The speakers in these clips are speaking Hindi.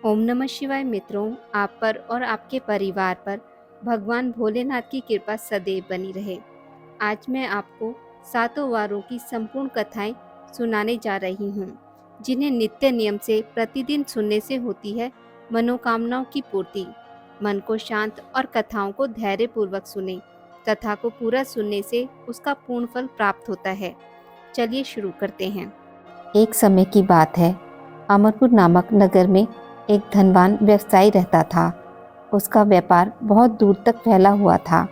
ओम नमः शिवाय मित्रों, आप पर और आपके परिवार पर भगवान भोलेनाथ की कृपा सदैव बनी रहे। आज मैं आपको सातों वारों की संपूर्ण कथाएं सुनाने जा रही हूँ, जिन्हें नित्य नियम से प्रतिदिन सुनने से होती है मनोकामनाओं की पूर्ति। मन को शांत और कथाओं को धैर्यपूर्वक सुने। कथा को पूरा सुनने से उसका पूर्ण फल प्राप्त होता है। चलिए शुरू करते हैं। एक समय की बात है। अमरपुर नामक नगर में एक धनवान व्यवसायी रहता था। उसका व्यापार बहुत दूर तक फैला हुआ था।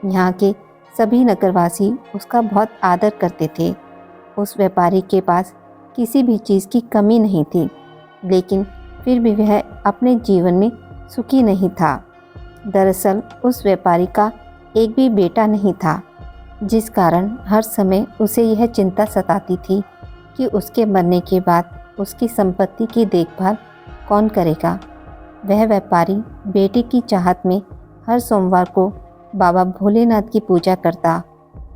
यहाँ के सभी नगरवासी उसका बहुत आदर करते थे। उस व्यापारी के पास किसी भी चीज़ की कमी नहीं थी, लेकिन फिर भी वह अपने जीवन में सुखी नहीं था। दरअसल उस व्यापारी का एक भी बेटा नहीं था, जिस कारण हर समय उसे यह चिंता सताती थी कि उसके मरने के बाद उसकी संपत्ति की देखभाल कौन करेगा। वह व्यापारी बेटे की चाहत में हर सोमवार को बाबा भोलेनाथ की पूजा करता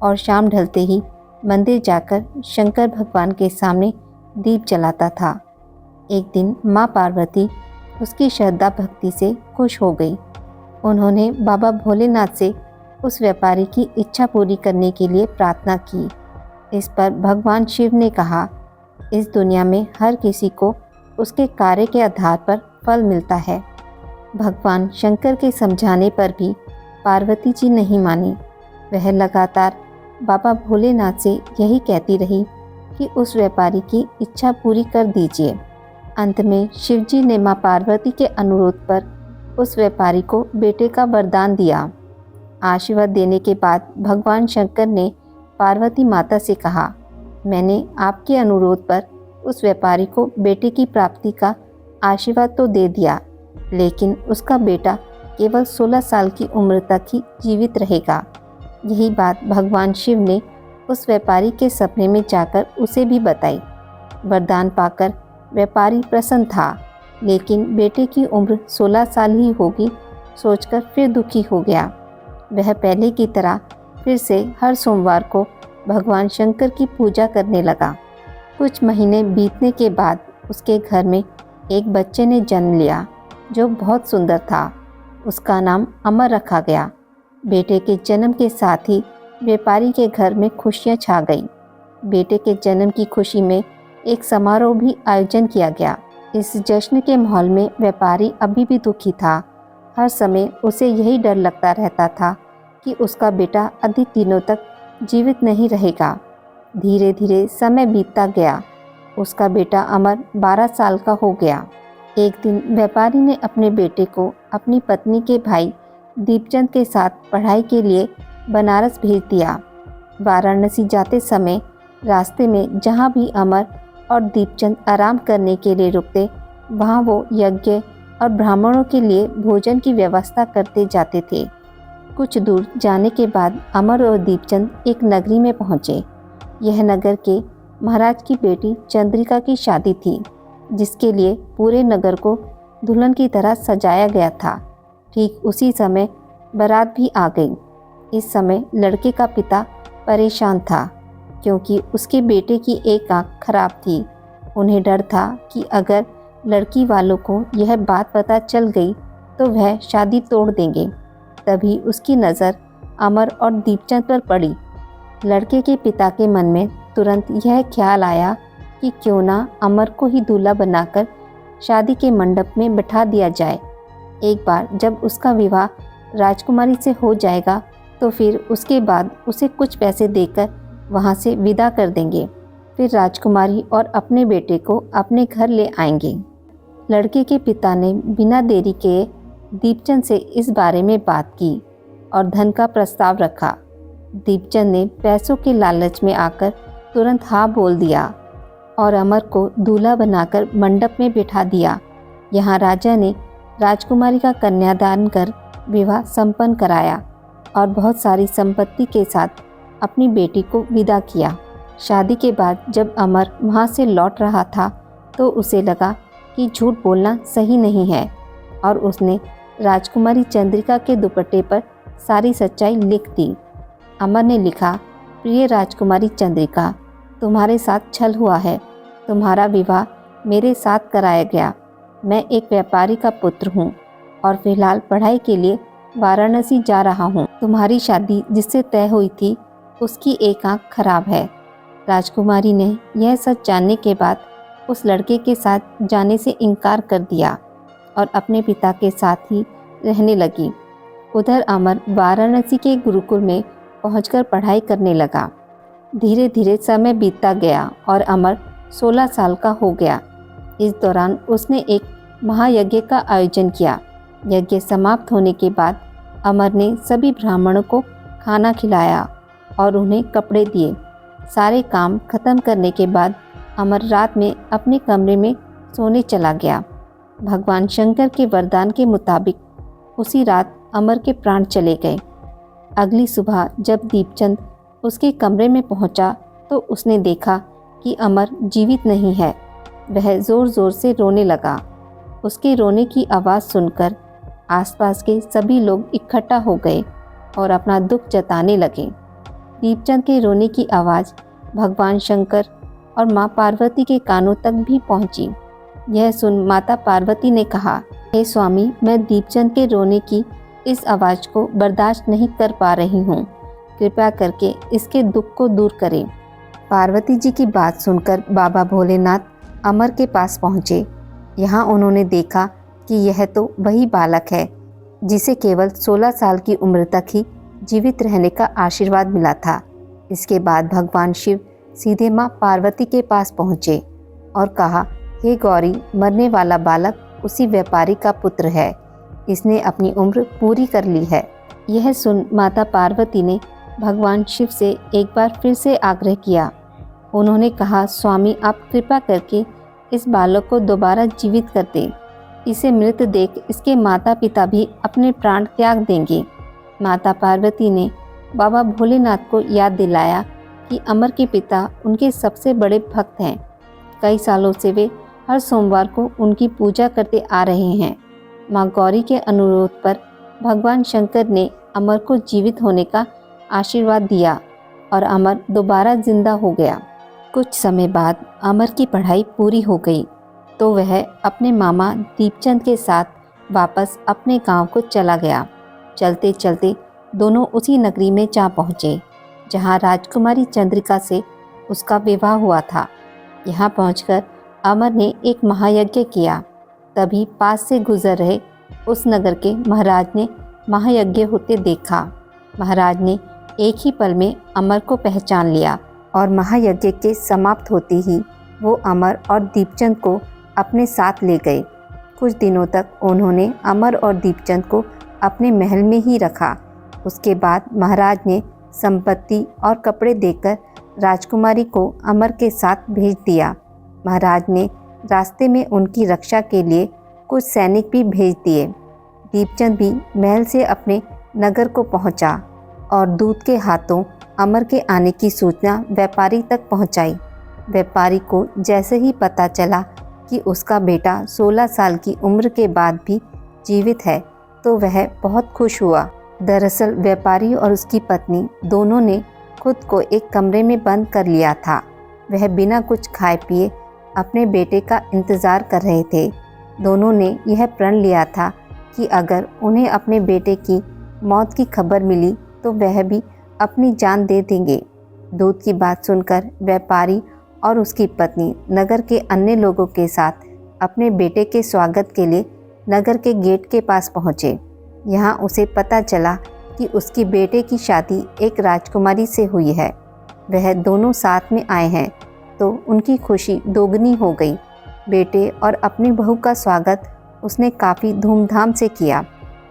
और शाम ढलते ही मंदिर जाकर शंकर भगवान के सामने दीप जलाता था। एक दिन माँ पार्वती उसकी श्रद्धा भक्ति से खुश हो गई। उन्होंने बाबा भोलेनाथ से उस व्यापारी की इच्छा पूरी करने के लिए प्रार्थना की। इस पर भगवान शिव ने कहा, इस दुनिया में हर किसी को उसके कार्य के आधार पर फल मिलता है। भगवान शंकर के समझाने पर भी पार्वती जी नहीं मानी। वह लगातार बाबा भोलेनाथ से यही कहती रही कि उस व्यापारी की इच्छा पूरी कर दीजिए। अंत में शिवजी ने माँ पार्वती के अनुरोध पर उस व्यापारी को बेटे का वरदान दिया। आशीर्वाद देने के बाद भगवान शंकर ने पार्वती माता से कहा, मैंने आपके अनुरोध पर उस व्यापारी को बेटे की प्राप्ति का आशीर्वाद तो दे दिया, लेकिन उसका बेटा केवल 16 साल की उम्र तक ही जीवित रहेगा। यही बात भगवान शिव ने उस व्यापारी के सपने में जाकर उसे भी बताई। वरदान पाकर व्यापारी प्रसन्न था, लेकिन बेटे की उम्र 16 साल ही होगी सोचकर फिर दुखी हो गया। वह पहले की तरह फिर से हर सोमवार को भगवान शंकर की पूजा करने लगा। कुछ महीने बीतने के बाद उसके घर में एक बच्चे ने जन्म लिया जो बहुत सुंदर था। उसका नाम अमर रखा गया। बेटे के जन्म के साथ ही व्यापारी के घर में खुशियां छा गई। बेटे के जन्म की खुशी में एक समारोह भी आयोजन किया गया। इस जश्न के माहौल में व्यापारी अभी भी दुखी था। हर समय उसे यही डर लगता रहता था कि उसका बेटा अधिक दिनों तक जीवित नहीं रहेगा। धीरे धीरे समय बीतता गया। उसका बेटा अमर 12 साल का हो गया। एक दिन व्यापारी ने अपने बेटे को अपनी पत्नी के भाई दीपचंद के साथ पढ़ाई के लिए बनारस भेज दिया। वाराणसी जाते समय रास्ते में जहाँ भी अमर और दीपचंद आराम करने के लिए रुकते, वहाँ वो यज्ञ और ब्राह्मणों के लिए भोजन की व्यवस्था करते जाते थे। कुछ दूर जाने के बाद अमर और दीपचंद एक नगरी में पहुँचे। यह नगर के महाराज की बेटी चंद्रिका की शादी थी, जिसके लिए पूरे नगर को दुल्हन की तरह सजाया गया था। ठीक उसी समय बारात भी आ गई। इस समय लड़के का पिता परेशान था, क्योंकि उसके बेटे की एक आंख खराब थी। उन्हें डर था कि अगर लड़की वालों को यह बात पता चल गई तो वह शादी तोड़ देंगे। तभी उसकी नज़र अमर और दीपचंद पर पड़ी। लड़के के पिता के मन में तुरंत यह ख्याल आया कि क्यों ना अमर को ही दूल्हा बनाकर शादी के मंडप में बिठा दिया जाए। एक बार जब उसका विवाह राजकुमारी से हो जाएगा तो फिर उसके बाद उसे कुछ पैसे देकर वहाँ से विदा कर देंगे। फिर राजकुमारी और अपने बेटे को अपने घर ले आएंगे। लड़के के पिता ने बिना देरी के दीपचंद से इस बारे में बात की और धन का प्रस्ताव रखा। दीपचंद ने पैसों के लालच में आकर तुरंत हाँ बोल दिया और अमर को दूल्हा बनाकर मंडप में बिठा दिया। यहाँ राजा ने राजकुमारी का कन्यादान कर विवाह संपन्न कराया और बहुत सारी संपत्ति के साथ अपनी बेटी को विदा किया। शादी के बाद जब अमर वहाँ से लौट रहा था तो उसे लगा कि झूठ बोलना सही नहीं है, और उसने राजकुमारी चंद्रिका के दुपट्टे पर सारी सच्चाई लिख दी। अमर ने लिखा, प्रिय राजकुमारी चंद्रिका, तुम्हारे साथ छल हुआ है। तुम्हारा विवाह मेरे साथ कराया गया। मैं एक व्यापारी का पुत्र हूँ और फिलहाल पढ़ाई के लिए वाराणसी जा रहा हूँ। तुम्हारी शादी जिससे तय हुई थी उसकी एक आंख खराब है। राजकुमारी ने यह सच जानने के बाद उस लड़के के साथ जाने से इनकार कर दिया और अपने पिता के साथ ही रहने लगी। उधर अमर वाराणसी के गुरुकुल में पहुंचकर पढ़ाई करने लगा। धीरे धीरे समय बीतता गया और अमर 16 साल का हो गया। इस दौरान उसने एक महायज्ञ का आयोजन किया। यज्ञ समाप्त होने के बाद अमर ने सभी ब्राह्मणों को खाना खिलाया और उन्हें कपड़े दिए। सारे काम खत्म करने के बाद अमर रात में अपने कमरे में सोने चला गया। भगवान शंकर के वरदान के मुताबिक उसी रात अमर के प्राण चले गए। अगली सुबह जब दीपचंद उसके कमरे में पहुंचा तो उसने देखा कि अमर जीवित नहीं है। वह ज़ोर ज़ोर से रोने लगा। उसके रोने की आवाज़ सुनकर आसपास के सभी लोग इकट्ठा हो गए और अपना दुख जताने लगे। दीपचंद के रोने की आवाज़ भगवान शंकर और माँ पार्वती के कानों तक भी पहुंची। यह सुन माता पार्वती ने कहा, हे स्वामी, मैं दीपचंद के रोने की इस आवाज़ को बर्दाश्त नहीं कर पा रही हूँ। कृपया करके इसके दुख को दूर करें। पार्वती जी की बात सुनकर बाबा भोलेनाथ अमर के पास पहुँचे। यहाँ उन्होंने देखा कि यह तो वही बालक है जिसे केवल 16 साल की उम्र तक ही जीवित रहने का आशीर्वाद मिला था। इसके बाद भगवान शिव सीधे माँ पार्वती के पास पहुँचे और कहा, हे गौरी, मरने वाला बालक उसी व्यापारी का पुत्र है। इसने अपनी उम्र पूरी कर ली है। यह सुन माता पार्वती ने भगवान शिव से एक बार फिर से आग्रह किया। उन्होंने कहा, स्वामी, आप कृपा करके इस बालक को दोबारा जीवित कर दें। इसे मृत देख इसके माता पिता भी अपने प्राण त्याग देंगे। माता पार्वती ने बाबा भोलेनाथ को याद दिलाया कि अमर के पिता उनके सबसे बड़े भक्त हैं। कई सालों से वे हर सोमवार को उनकी पूजा करते आ रहे हैं। माँ गौरी के अनुरोध पर भगवान शंकर ने अमर को जीवित होने का आशीर्वाद दिया और अमर दोबारा जिंदा हो गया। कुछ समय बाद अमर की पढ़ाई पूरी हो गई तो वह अपने मामा दीपचंद के साथ वापस अपने गांव को चला गया। चलते चलते दोनों उसी नगरी में जा पहुँचे जहां राजकुमारी चंद्रिका से उसका विवाह हुआ था। यहाँ पहुंचकर अमर ने एक महायज्ञ किया। तभी पास से गुजर रहे उस नगर के महाराज ने महायज्ञ होते देखा। महाराज ने एक ही पल में अमर को पहचान लिया और महायज्ञ के समाप्त होते ही वो अमर और दीपचंद को अपने साथ ले गए। कुछ दिनों तक उन्होंने अमर और दीपचंद को अपने महल में ही रखा। उसके बाद महाराज ने संपत्ति और कपड़े देकर राजकुमारी को अमर के साथ भेज दिया। महाराज ने रास्ते में उनकी रक्षा के लिए कुछ सैनिक भी भेज दिए। दीपचंद भी महल से अपने नगर को पहुंचा और दूत के हाथों अमर के आने की सूचना व्यापारी तक पहुंचाई। व्यापारी को जैसे ही पता चला कि उसका बेटा 16 साल की उम्र के बाद भी जीवित है तो वह बहुत खुश हुआ। दरअसल व्यापारी और उसकी पत्नी दोनों ने खुद को एक कमरे में बंद कर लिया था। वह बिना कुछ खाए पिए अपने बेटे का इंतज़ार कर रहे थे। दोनों ने यह प्रण लिया था कि अगर उन्हें अपने बेटे की मौत की खबर मिली तो वह भी अपनी जान दे देंगे। दूत की बात सुनकर व्यापारी और उसकी पत्नी नगर के अन्य लोगों के साथ अपने बेटे के स्वागत के लिए नगर के गेट के पास पहुँचे। यहाँ उसे पता चला कि उसकी बेटे की शादी एक राजकुमारी से हुई है। वह दोनों साथ में आए हैं तो उनकी खुशी दोगुनी हो गई। बेटे और अपनी बहू का स्वागत उसने काफ़ी धूमधाम से किया।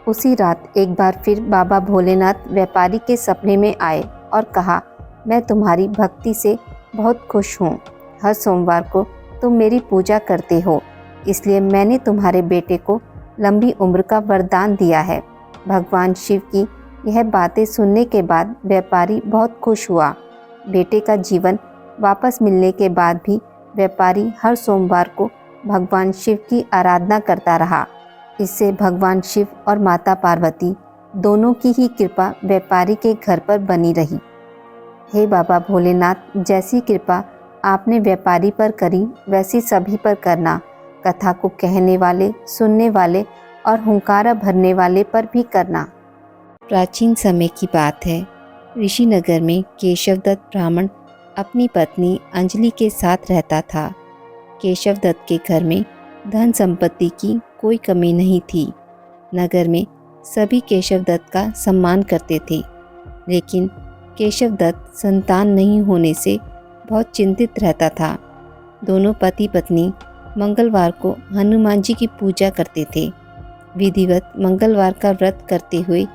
उसी रात एक बार फिर बाबा भोलेनाथ व्यापारी के सपने में आए और कहा, मैं तुम्हारी भक्ति से बहुत खुश हूँ। हर सोमवार को तुम मेरी पूजा करते हो, इसलिए मैंने तुम्हारे बेटे को लंबी उम्र का वरदान दिया है। भगवान शिव की यह बातें सुनने के बाद व्यापारी बहुत खुश हुआ। बेटे का जीवन वापस मिलने के बाद भी व्यापारी हर सोमवार को भगवान शिव की आराधना करता रहा। इससे भगवान शिव और माता पार्वती दोनों की ही कृपा व्यापारी के घर पर बनी रही। हे बाबा भोलेनाथ, जैसी कृपा आपने व्यापारी पर करी वैसी सभी पर करना। कथा को कहने वाले, सुनने वाले और हुंकारा भरने वाले पर भी करना। प्राचीन समय की बात है। ऋषिनगर में केशवदत्त ब्राह्मण अपनी पत्नी अंजलि के साथ रहता था। केशवदत्त के घर में धन संपत्ति की कोई कमी नहीं थी। नगर में सभी केशवदत्त का सम्मान करते थे, लेकिन केशवदत्त संतान नहीं होने से बहुत चिंतित रहता था। दोनों पति पत्नी मंगलवार को हनुमान जी की पूजा करते थे। विधिवत मंगलवार का व्रत करते हुए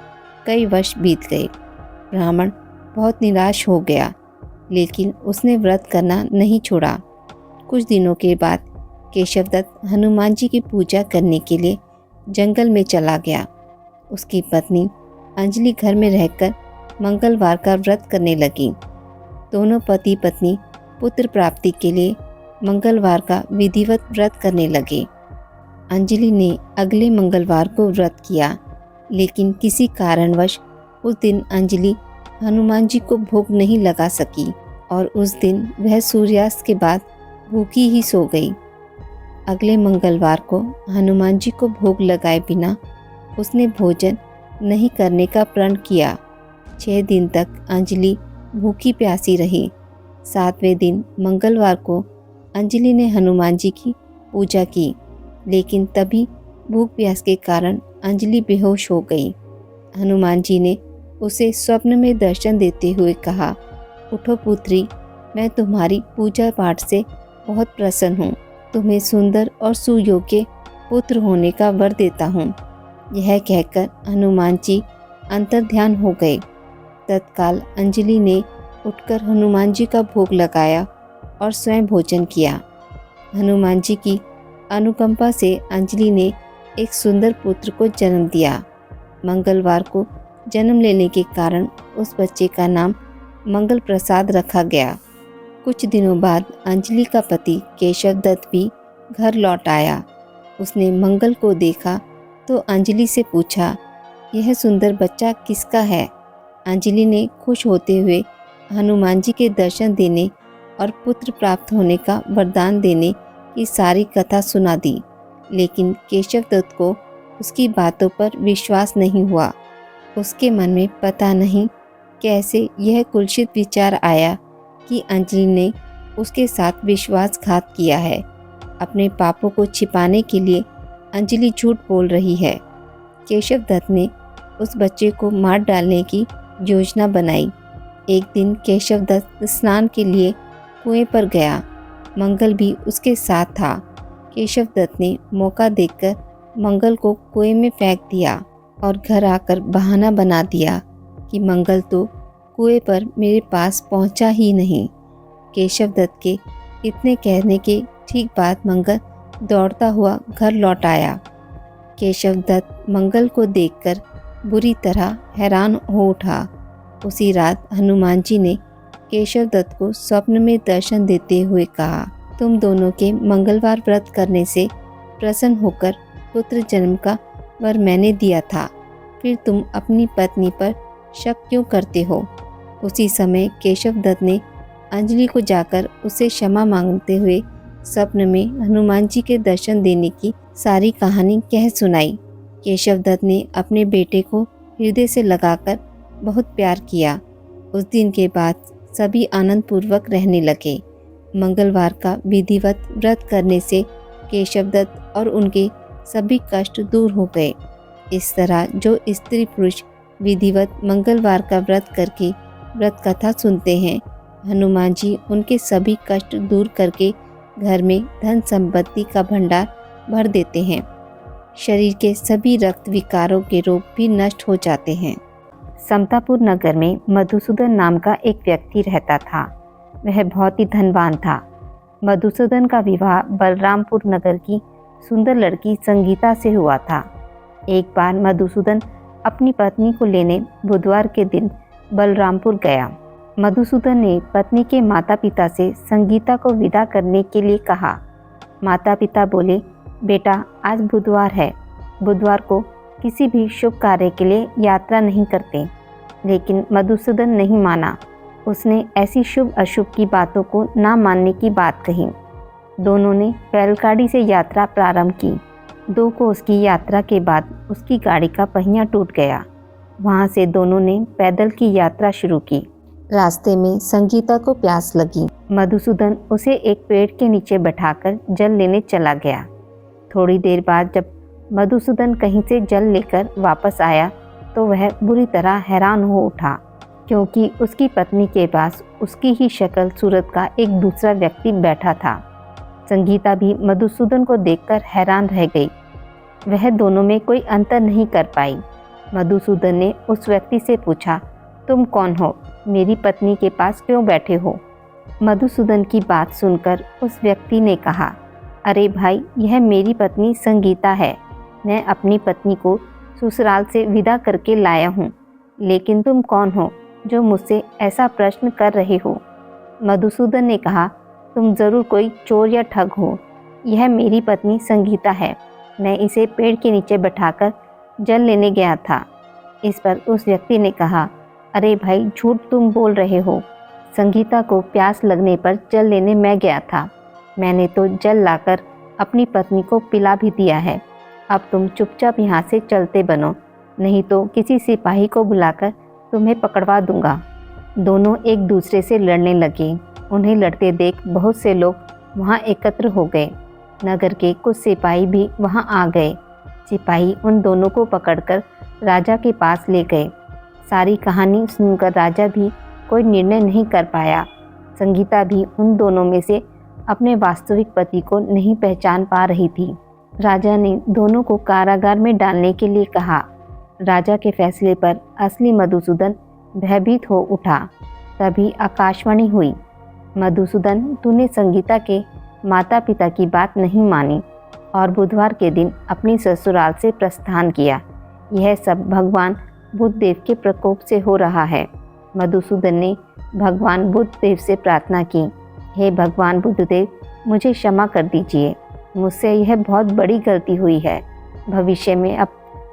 कई वर्ष बीत गए। ब्राह्मण बहुत निराश हो गया, लेकिन उसने व्रत करना नहीं छोड़ा। कुछ दिनों के बाद केशवदत्त हनुमान जी की पूजा करने के लिए जंगल में चला गया। उसकी पत्नी अंजलि घर में रहकर मंगलवार का व्रत करने लगी। दोनों पति पत्नी पुत्र प्राप्ति के लिए मंगलवार का विधिवत व्रत करने लगे। अंजलि ने अगले मंगलवार को व्रत किया, लेकिन किसी कारणवश उस दिन अंजलि हनुमान जी को भोग नहीं लगा सकी और उस दिन वह सूर्यास्त के बाद भूखी ही सो गई। अगले मंगलवार को हनुमान जी को भोग लगाए बिना उसने भोजन नहीं करने का प्रण किया। 6 दिन तक अंजलि भूखी प्यासी रही। 7वें दिन मंगलवार को अंजलि ने हनुमान जी की पूजा की, लेकिन तभी भूख प्यास के कारण अंजलि बेहोश हो गई। हनुमान जी ने उसे स्वप्न में दर्शन देते हुए कहा, उठो पुत्री, मैं तुम्हारी पूजा पाठ से बहुत प्रसन्न हूँ। तुम्हें सुंदर और सुयोग्य पुत्र होने का वर देता हूँ। यह कहकर हनुमान जी अंतर्ध्यान हो गए। तत्काल अंजलि ने उठकर हनुमान जी का भोग लगाया और स्वयं भोजन किया। हनुमान जी की अनुकंपा से अंजलि ने एक सुंदर पुत्र को जन्म दिया। मंगलवार को जन्म लेने के कारण उस बच्चे का नाम मंगल प्रसाद रखा गया। कुछ दिनों बाद अंजलि का पति केशवदत्त भी घर लौट आया। उसने मंगल को देखा तो अंजलि से पूछा, यह सुंदर बच्चा किसका है? अंजलि ने खुश होते हुए हनुमान जी के दर्शन देने और पुत्र प्राप्त होने का वरदान देने की सारी कथा सुना दी, लेकिन केशवदत्त को उसकी बातों पर विश्वास नहीं हुआ। उसके मन में पता नहीं कैसे यह कुलसित विचार आया कि अंजलि ने उसके साथ विश्वासघात किया है। अपने पापों को छिपाने के लिए अंजलि झूठ बोल रही है। केशवदत्त ने उस बच्चे को मार डालने की योजना बनाई। एक दिन केशवदत्त स्नान के लिए कुएं पर गया। मंगल भी उसके साथ था। केशवदत्त ने मौका देखकर मंगल को कुएं में फेंक दिया और घर आकर बहाना बना दिया कि मंगल तो कुएं पर मेरे पास पहुंचा ही नहीं। केशवदत्त के इतने कहने के ठीक बाद मंगल दौड़ता हुआ घर लौट आया। केशवदत्त मंगल को देखकर बुरी तरह हैरान हो उठा। उसी रात हनुमान जी ने केशवदत्त को स्वप्न में दर्शन देते हुए कहा, तुम दोनों के मंगलवार व्रत करने से प्रसन्न होकर पुत्र जन्म का वर मैंने दिया था, फिर तुम अपनी पत्नी पर शक क्यों करते हो? उसी समय केशवदत्त ने अंजलि को जाकर उसे क्षमा मांगते हुए स्वप्न में हनुमान जी के दर्शन देने की सारी कहानी कह सुनाई। केशवदत्त ने अपने बेटे को हृदय से लगाकर बहुत प्यार किया। उस दिन के बाद सभी आनंद पूर्वक रहने लगे। मंगलवार का विधिवत व्रत करने से केशवदत्त और उनके सभी कष्ट दूर हो गए। इस तरह जो स्त्री पुरुष विधिवत मंगलवार का व्रत करके व्रत कथा सुनते हैं, हनुमान जी उनके सभी कष्ट दूर करके घर में धन संपत्ति का भंडार भर देते हैं। शरीर के सभी रक्त विकारों के रोग भी नष्ट हो जाते हैं। समतापुर नगर में मधुसूदन नाम का एक व्यक्ति रहता था। वह बहुत ही धनवान था। मधुसूदन का विवाह बलरामपुर नगर की सुंदर लड़की संगीता से हुआ था। एक बार मधुसूदन अपनी पत्नी को लेने बुधवार के दिन बलरामपुर गया। मधुसूदन ने पत्नी के माता पिता से संगीता को विदा करने के लिए कहा। माता पिता बोले, बेटा आज बुधवार है, बुधवार को किसी भी शुभ कार्य के लिए यात्रा नहीं करते। लेकिन मधुसूदन नहीं माना। उसने ऐसी शुभ अशुभ की बातों को ना मानने की बात कही। दोनों ने बैलगाड़ी से यात्रा प्रारंभ की। 2 कोस की यात्रा के बाद उसकी गाड़ी का पहिया टूट गया। वहाँ से दोनों ने पैदल की यात्रा शुरू की। रास्ते में संगीता को प्यास लगी। मधुसूदन उसे एक पेड़ के नीचे बैठाकर जल लेने चला गया। थोड़ी देर बाद जब मधुसूदन कहीं से जल लेकर वापस आया तो वह बुरी तरह हैरान हो उठा, क्योंकि उसकी पत्नी के पास उसकी ही शक्ल सूरत का एक दूसरा व्यक्ति बैठा था। संगीता भी मधुसूदन को देखकर हैरान रह गई। वह दोनों में कोई अंतर नहीं कर पाई। मधुसूदन ने उस व्यक्ति से पूछा, तुम कौन हो? मेरी पत्नी के पास क्यों बैठे हो? मधुसूदन की बात सुनकर उस व्यक्ति ने कहा, अरे भाई, यह मेरी पत्नी संगीता है। मैं अपनी पत्नी को ससुराल से विदा करके लाया हूँ। लेकिन तुम कौन हो जो मुझसे ऐसा प्रश्न कर रहे हो? मधुसूदन ने कहा, तुम ज़रूर कोई चोर या ठग हो। यह मेरी पत्नी संगीता है। मैं इसे पेड़ के नीचे बैठाकर जल लेने गया था। इस पर उस व्यक्ति ने कहा, अरे भाई, झूठ तुम बोल रहे हो। संगीता को प्यास लगने पर जल लेने मैं गया था। मैंने तो जल लाकर अपनी पत्नी को पिला भी दिया है। अब तुम चुपचाप यहाँ से चलते बनो, नहीं तो किसी सिपाही को बुलाकर तुम्हें पकड़वा दूंगा। दोनों एक दूसरे से लड़ने लगे। उन्हें लड़ते देख बहुत से लोग वहाँ एकत्र हो गए। नगर के कुछ सिपाही भी वहाँ आ गए। सिपाही उन दोनों को पकड़कर राजा के पास ले गए। सारी कहानी सुनकर राजा भी कोई निर्णय नहीं कर पाया। संगीता भी उन दोनों में से अपने वास्तविक पति को नहीं पहचान पा रही थी। राजा ने दोनों को कारागार में डालने के लिए कहा। राजा के फैसले पर असली मधुसूदन भयभीत हो उठा। तभी आकाशवाणी हुई, मधुसूदन, तूने संगीता के माता पिता की बात नहीं मानी और बुधवार के दिन अपनी ससुराल से प्रस्थान किया। यह सब भगवान बुद्ध देव के प्रकोप से हो रहा है। मधुसूदन ने भगवान बुद्ध देव से प्रार्थना की, हे भगवान बुद्ध देव, मुझे क्षमा कर दीजिए। मुझसे यह बहुत बड़ी गलती हुई है। भविष्य में अब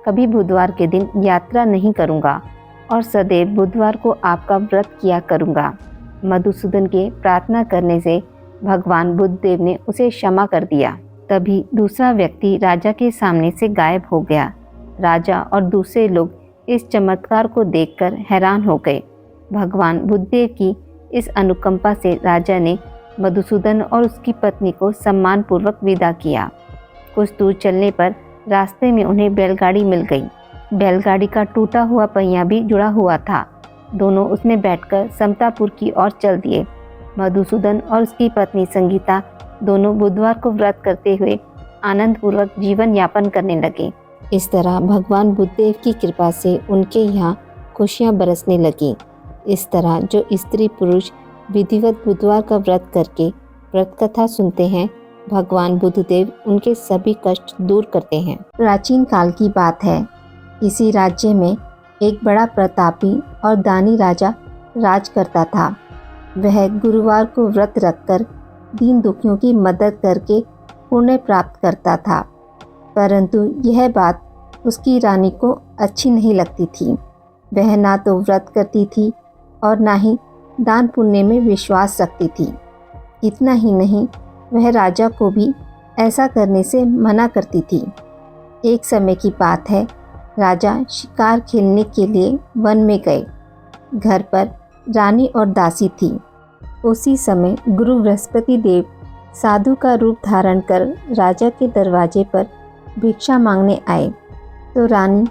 कभी बुधवार के दिन यात्रा नहीं करूँगा और सदैव बुधवार को आपका व्रत किया करूँगा। मधुसूदन के प्रार्थना करने से भगवान बुद्ध देव ने उसे क्षमा कर दिया। तभी दूसरा व्यक्ति राजा के सामने से गायब हो गया। राजा और दूसरे लोग इस चमत्कार को देखकर हैरान हो गए। भगवान बुद्धदेव की इस अनुकंपा से राजा ने मधुसूदन और उसकी पत्नी को सम्मानपूर्वक विदा किया। कुछ दूर चलने पर रास्ते में उन्हें बैलगाड़ी मिल गई। बैलगाड़ी का टूटा हुआ पहिया भी जुड़ा हुआ था। दोनों उसमें बैठकर समतापुर की ओर चल दिए। मधुसूदन और उसकी पत्नी संगीता दोनों बुधवार को व्रत करते हुए आनंदपूर्वक जीवन यापन करने लगे। इस तरह भगवान बुद्धदेव की कृपा से उनके यहाँ खुशियाँ बरसने लगीं। इस तरह जो स्त्री पुरुष विधिवत बुधवार का व्रत करके व्रत कथा सुनते हैं, भगवान बुद्धदेव उनके सभी कष्ट दूर करते हैं। प्राचीन काल की बात है। इसी राज्य में एक बड़ा प्रतापी और दानी राजा राज करता था। वह गुरुवार को व्रत रखकर दीन दुखियों की मदद करके पुण्य प्राप्त करता था, परंतु यह बात उसकी रानी को अच्छी नहीं लगती थी। वह ना तो व्रत करती थी और ना ही दान पुण्य में विश्वास रखती थी। इतना ही नहीं, वह राजा को भी ऐसा करने से मना करती थी। एक समय की बात है, राजा शिकार खेलने के लिए वन में गए। घर पर रानी और दासी थी। उसी समय गुरु बृहस्पति देव साधु का रूप धारण कर राजा के दरवाजे पर भिक्षा मांगने आए तो रानी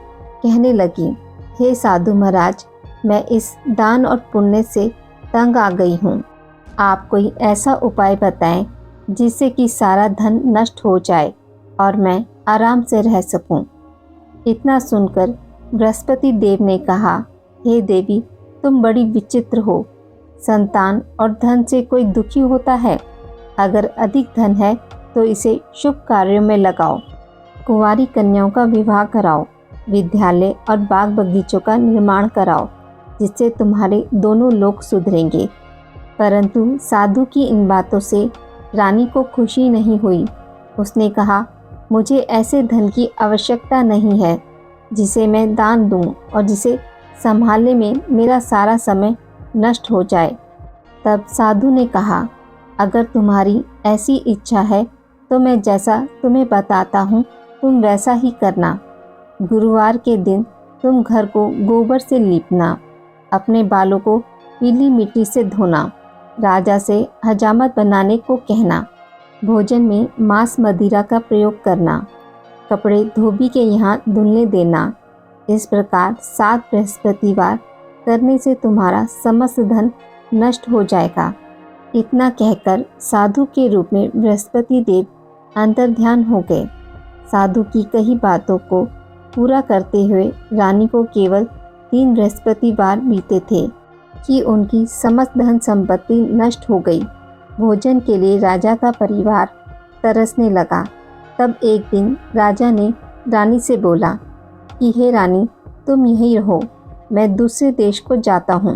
कहने लगी, हे साधु महाराज, मैं इस दान और पुण्य से तंग आ गई हूँ। आप कोई ऐसा उपाय बताएं जिससे कि सारा धन नष्ट हो जाए और मैं आराम से रह सकूं। इतना सुनकर बृहस्पति देव ने कहा, हे देवी, तुम बड़ी विचित्र हो। संतान और धन से कोई दुखी होता है? अगर अधिक धन है तो इसे शुभ कार्यों में लगाओ। कुंवारी कन्याओं का विवाह कराओ। विद्यालय और बाग बगीचों का निर्माण कराओ, जिससे तुम्हारे दोनों लोग सुधरेंगे। परंतु साधु की इन बातों से रानी को खुशी नहीं हुई। उसने कहा, मुझे ऐसे धन की आवश्यकता नहीं है जिसे मैं दान दूं और जिसे संभालने में मेरा सारा समय नष्ट हो जाए। तब साधु ने कहा, अगर तुम्हारी ऐसी इच्छा है तो मैं जैसा तुम्हें बताता हूँ तुम वैसा ही करना। गुरुवार के दिन तुम घर को गोबर से लीपना, अपने बालों को पीली मिट्टी से धोना, राजा से हजामत बनाने को कहना, भोजन में मांस मदिरा का प्रयोग करना, कपड़े धोबी के यहाँ धुलने देना। इस प्रकार 7 बृहस्पतिवार करने से तुम्हारा समस्त धन नष्ट हो जाएगा। इतना कहकर साधु के रूप में बृहस्पति देव अंतर्ध्यान हो गए। साधु की कही बातों को पूरा करते हुए रानी को केवल 3 बृहस्पतिवार बीते थे कि उनकी समस्त धन संपत्ति नष्ट हो गई। भोजन के लिए राजा का परिवार तरसने लगा। तब एक दिन राजा ने रानी से बोला कि हे रानी, तुम यहीं रहो, मैं दूसरे देश को जाता हूँ,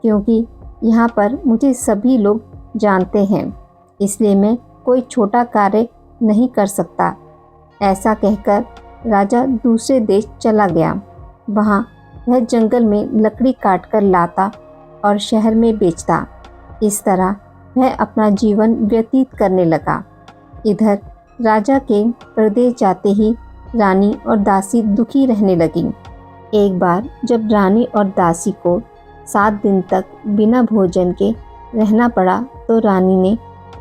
क्योंकि यहाँ पर मुझे सभी लोग जानते हैं, इसलिए मैं कोई छोटा कार्य नहीं कर सकता। ऐसा कहकर राजा दूसरे देश चला गया। वहाँ वह जंगल में लकड़ी काटकर लाता और शहर में बेचता। इस तरह वह अपना जीवन व्यतीत करने लगा। इधर राजा के प्रदेश जाते ही रानी और दासी दुखी रहने लगी। एक बार जब रानी और दासी को 7 दिन तक बिना भोजन के रहना पड़ा तो रानी ने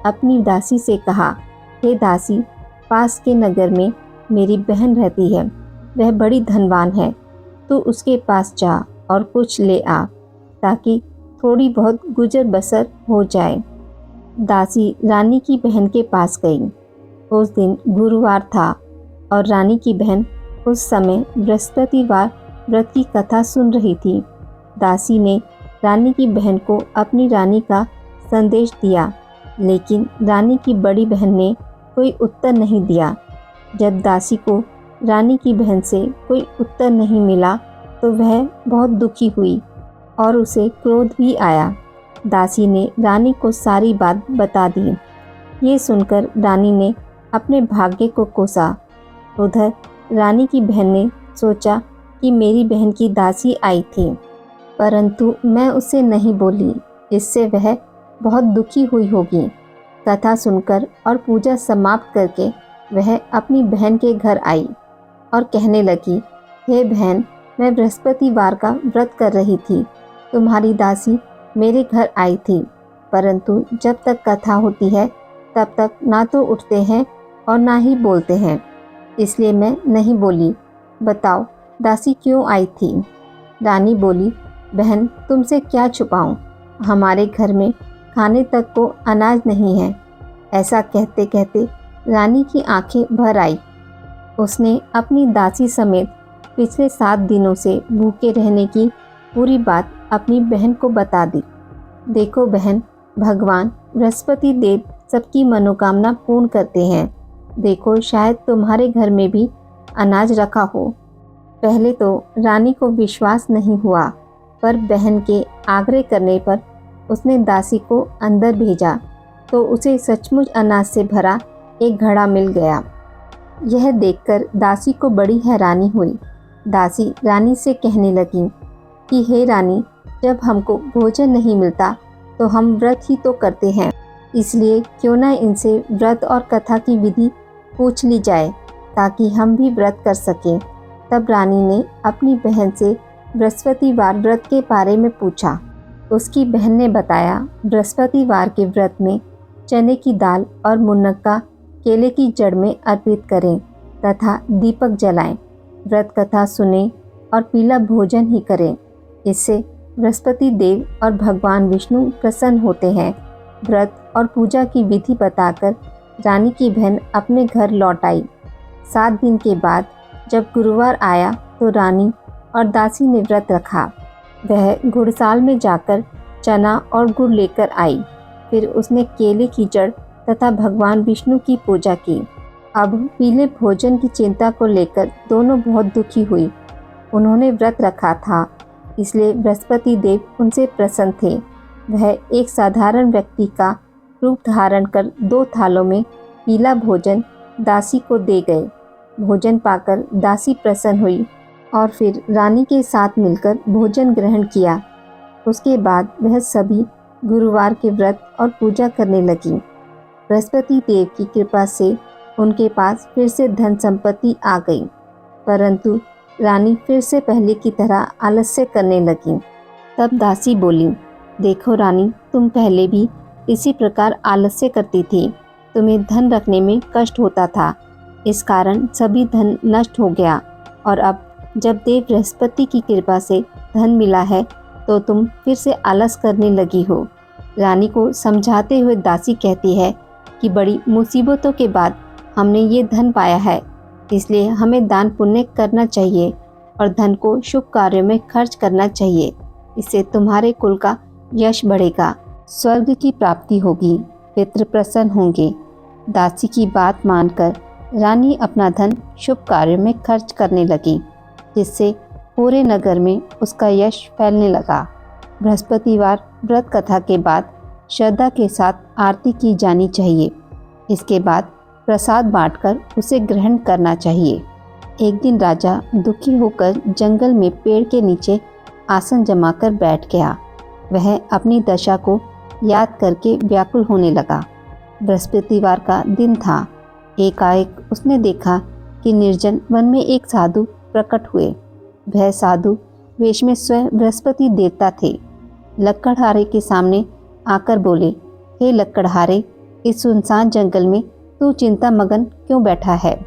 अपनी दासी से कहा, हे दासी, पास के नगर में मेरी बहन रहती है, वह बड़ी धनवान है, तू उसके पास जा और कुछ ले आ, ताकि थोड़ी बहुत गुजर बसर हो जाए। दासी रानी की बहन के पास गई। उस दिन गुरुवार था और रानी की बहन उस समय बृहस्पतिवार व्रत की कथा सुन रही थी। दासी ने रानी की बहन को अपनी रानी का संदेश दिया, लेकिन रानी की बड़ी बहन ने कोई उत्तर नहीं दिया। जब दासी को रानी की बहन से कोई उत्तर नहीं मिला तो वह बहुत दुखी हुई और उसे क्रोध भी आया। दासी ने रानी को सारी बात बता दी। ये सुनकर रानी ने अपने भाग्य को कोसा। उधर रानी की बहन ने सोचा कि मेरी बहन की दासी आई थी, परंतु मैं उसे नहीं बोली, इससे वह बहुत दुखी हुई होगी। कथा सुनकर और पूजा समाप्त करके वह अपनी बहन के घर आई और कहने लगी, हे बहन, मैं बृहस्पतिवार का व्रत कर रही थी, तुम्हारी दासी मेरे घर आई थी, परंतु जब तक कथा होती है तब तक ना तो उठते हैं और ना ही बोलते हैं, इसलिए मैं नहीं बोली। बताओ दासी क्यों आई थी? रानी बोली, बहन, तुमसे क्या छुपाऊं, हमारे घर में खाने तक को अनाज नहीं है। ऐसा कहते कहते रानी की आंखें भर आई। उसने अपनी दासी समेत पिछले 7 दिनों से भूखे रहने की पूरी बात अपनी बहन को बता दी। देखो बहन, भगवान बृहस्पति देव सबकी मनोकामना पूर्ण करते हैं। देखो, शायद तुम्हारे घर में भी अनाज रखा हो। पहले तो रानी को विश्वास नहीं हुआ, पर बहन के आग्रह करने पर उसने दासी को अंदर भेजा तो उसे सचमुच अनाज से भरा एक घड़ा मिल गया। यह देखकर दासी को बड़ी हैरानी हुई। दासी रानी से कहने लगी कि हे रानी, जब हमको भोजन नहीं मिलता तो हम व्रत ही तो करते हैं, इसलिए क्यों ना इनसे व्रत और कथा की विधि पूछ ली जाए ताकि हम भी व्रत कर सकें। तब रानी ने अपनी बहन से बृहस्पतिवार व्रत के बारे में पूछा। उसकी बहन ने बताया, बृहस्पतिवार के व्रत में चने की दाल और मुनक्का केले की जड़ में अर्पित करें तथा दीपक जलाएं, व्रत कथा सुनें और पीला भोजन ही करें। इससे बृहस्पति देव और भगवान विष्णु प्रसन्न होते हैं। व्रत और पूजा की विधि बताकर रानी की बहन अपने घर लौट आई। 7 दिन के बाद जब गुरुवार आया तो रानी और दासी ने व्रत रखा। वह घुड़साल में जाकर चना और गुड़ लेकर आई। फिर उसने केले की जड़ तथा भगवान विष्णु की पूजा की। अब पीले भोजन की चिंता को लेकर दोनों बहुत दुखी हुई। उन्होंने व्रत रखा था, इसलिए बृहस्पति देव उनसे प्रसन्न थे। वह एक साधारण व्यक्ति का रूप धारण कर 2 थालों में पीला भोजन दासी को दे गए। भोजन पाकर दासी प्रसन्न हुई और फिर रानी के साथ मिलकर भोजन ग्रहण किया। उसके बाद वह सभी गुरुवार के व्रत और पूजा करने लगी। बृहस्पति देव की कृपा से उनके पास फिर से धन संपत्ति आ गई, परंतु रानी फिर से पहले की तरह आलस्य करने लगी। तब दासी बोली, देखो रानी, तुम पहले भी इसी प्रकार आलस्य करती थी। तुम्हें धन रखने में कष्ट होता था, इस कारण सभी धन नष्ट हो गया, और अब जब देव बृहस्पति की कृपा से धन मिला है तो तुम फिर से आलस करने लगी हो। रानी को समझाते हुए दासी कहती है कि बड़ी मुसीबतों के बाद हमने ये धन पाया है, इसलिए हमें दान पुण्य करना चाहिए और धन को शुभ कार्यों में खर्च करना चाहिए। इससे तुम्हारे कुल का यश बढ़ेगा, स्वर्ग की प्राप्ति होगी, पितृ प्रसन्न होंगे। दासी की बात मानकर रानी अपना धन शुभ कार्यों में खर्च करने लगी, जिससे पूरे नगर में उसका यश फैलने लगा। बृहस्पतिवार व्रत कथा के बाद श्रद्धा के साथ आरती की जानी चाहिए। इसके बाद प्रसाद बांटकर उसे ग्रहण करना चाहिए। एक दिन राजा दुखी होकर जंगल में पेड़ के नीचे आसन जमाकर बैठ गया। वह अपनी दशा को याद करके व्याकुल होने लगा। बृहस्पतिवार का दिन था। एकाएक उसने देखा कि निर्जन वन में एक साधु प्रकट हुए। वह साधु वेश में स्वयं बृहस्पति देवता थे। लक्कड़हारे के सामने आकर बोले, हे लक्कड़हारे, इस सुनसान जंगल में तू चिंता मगन क्यों बैठा है?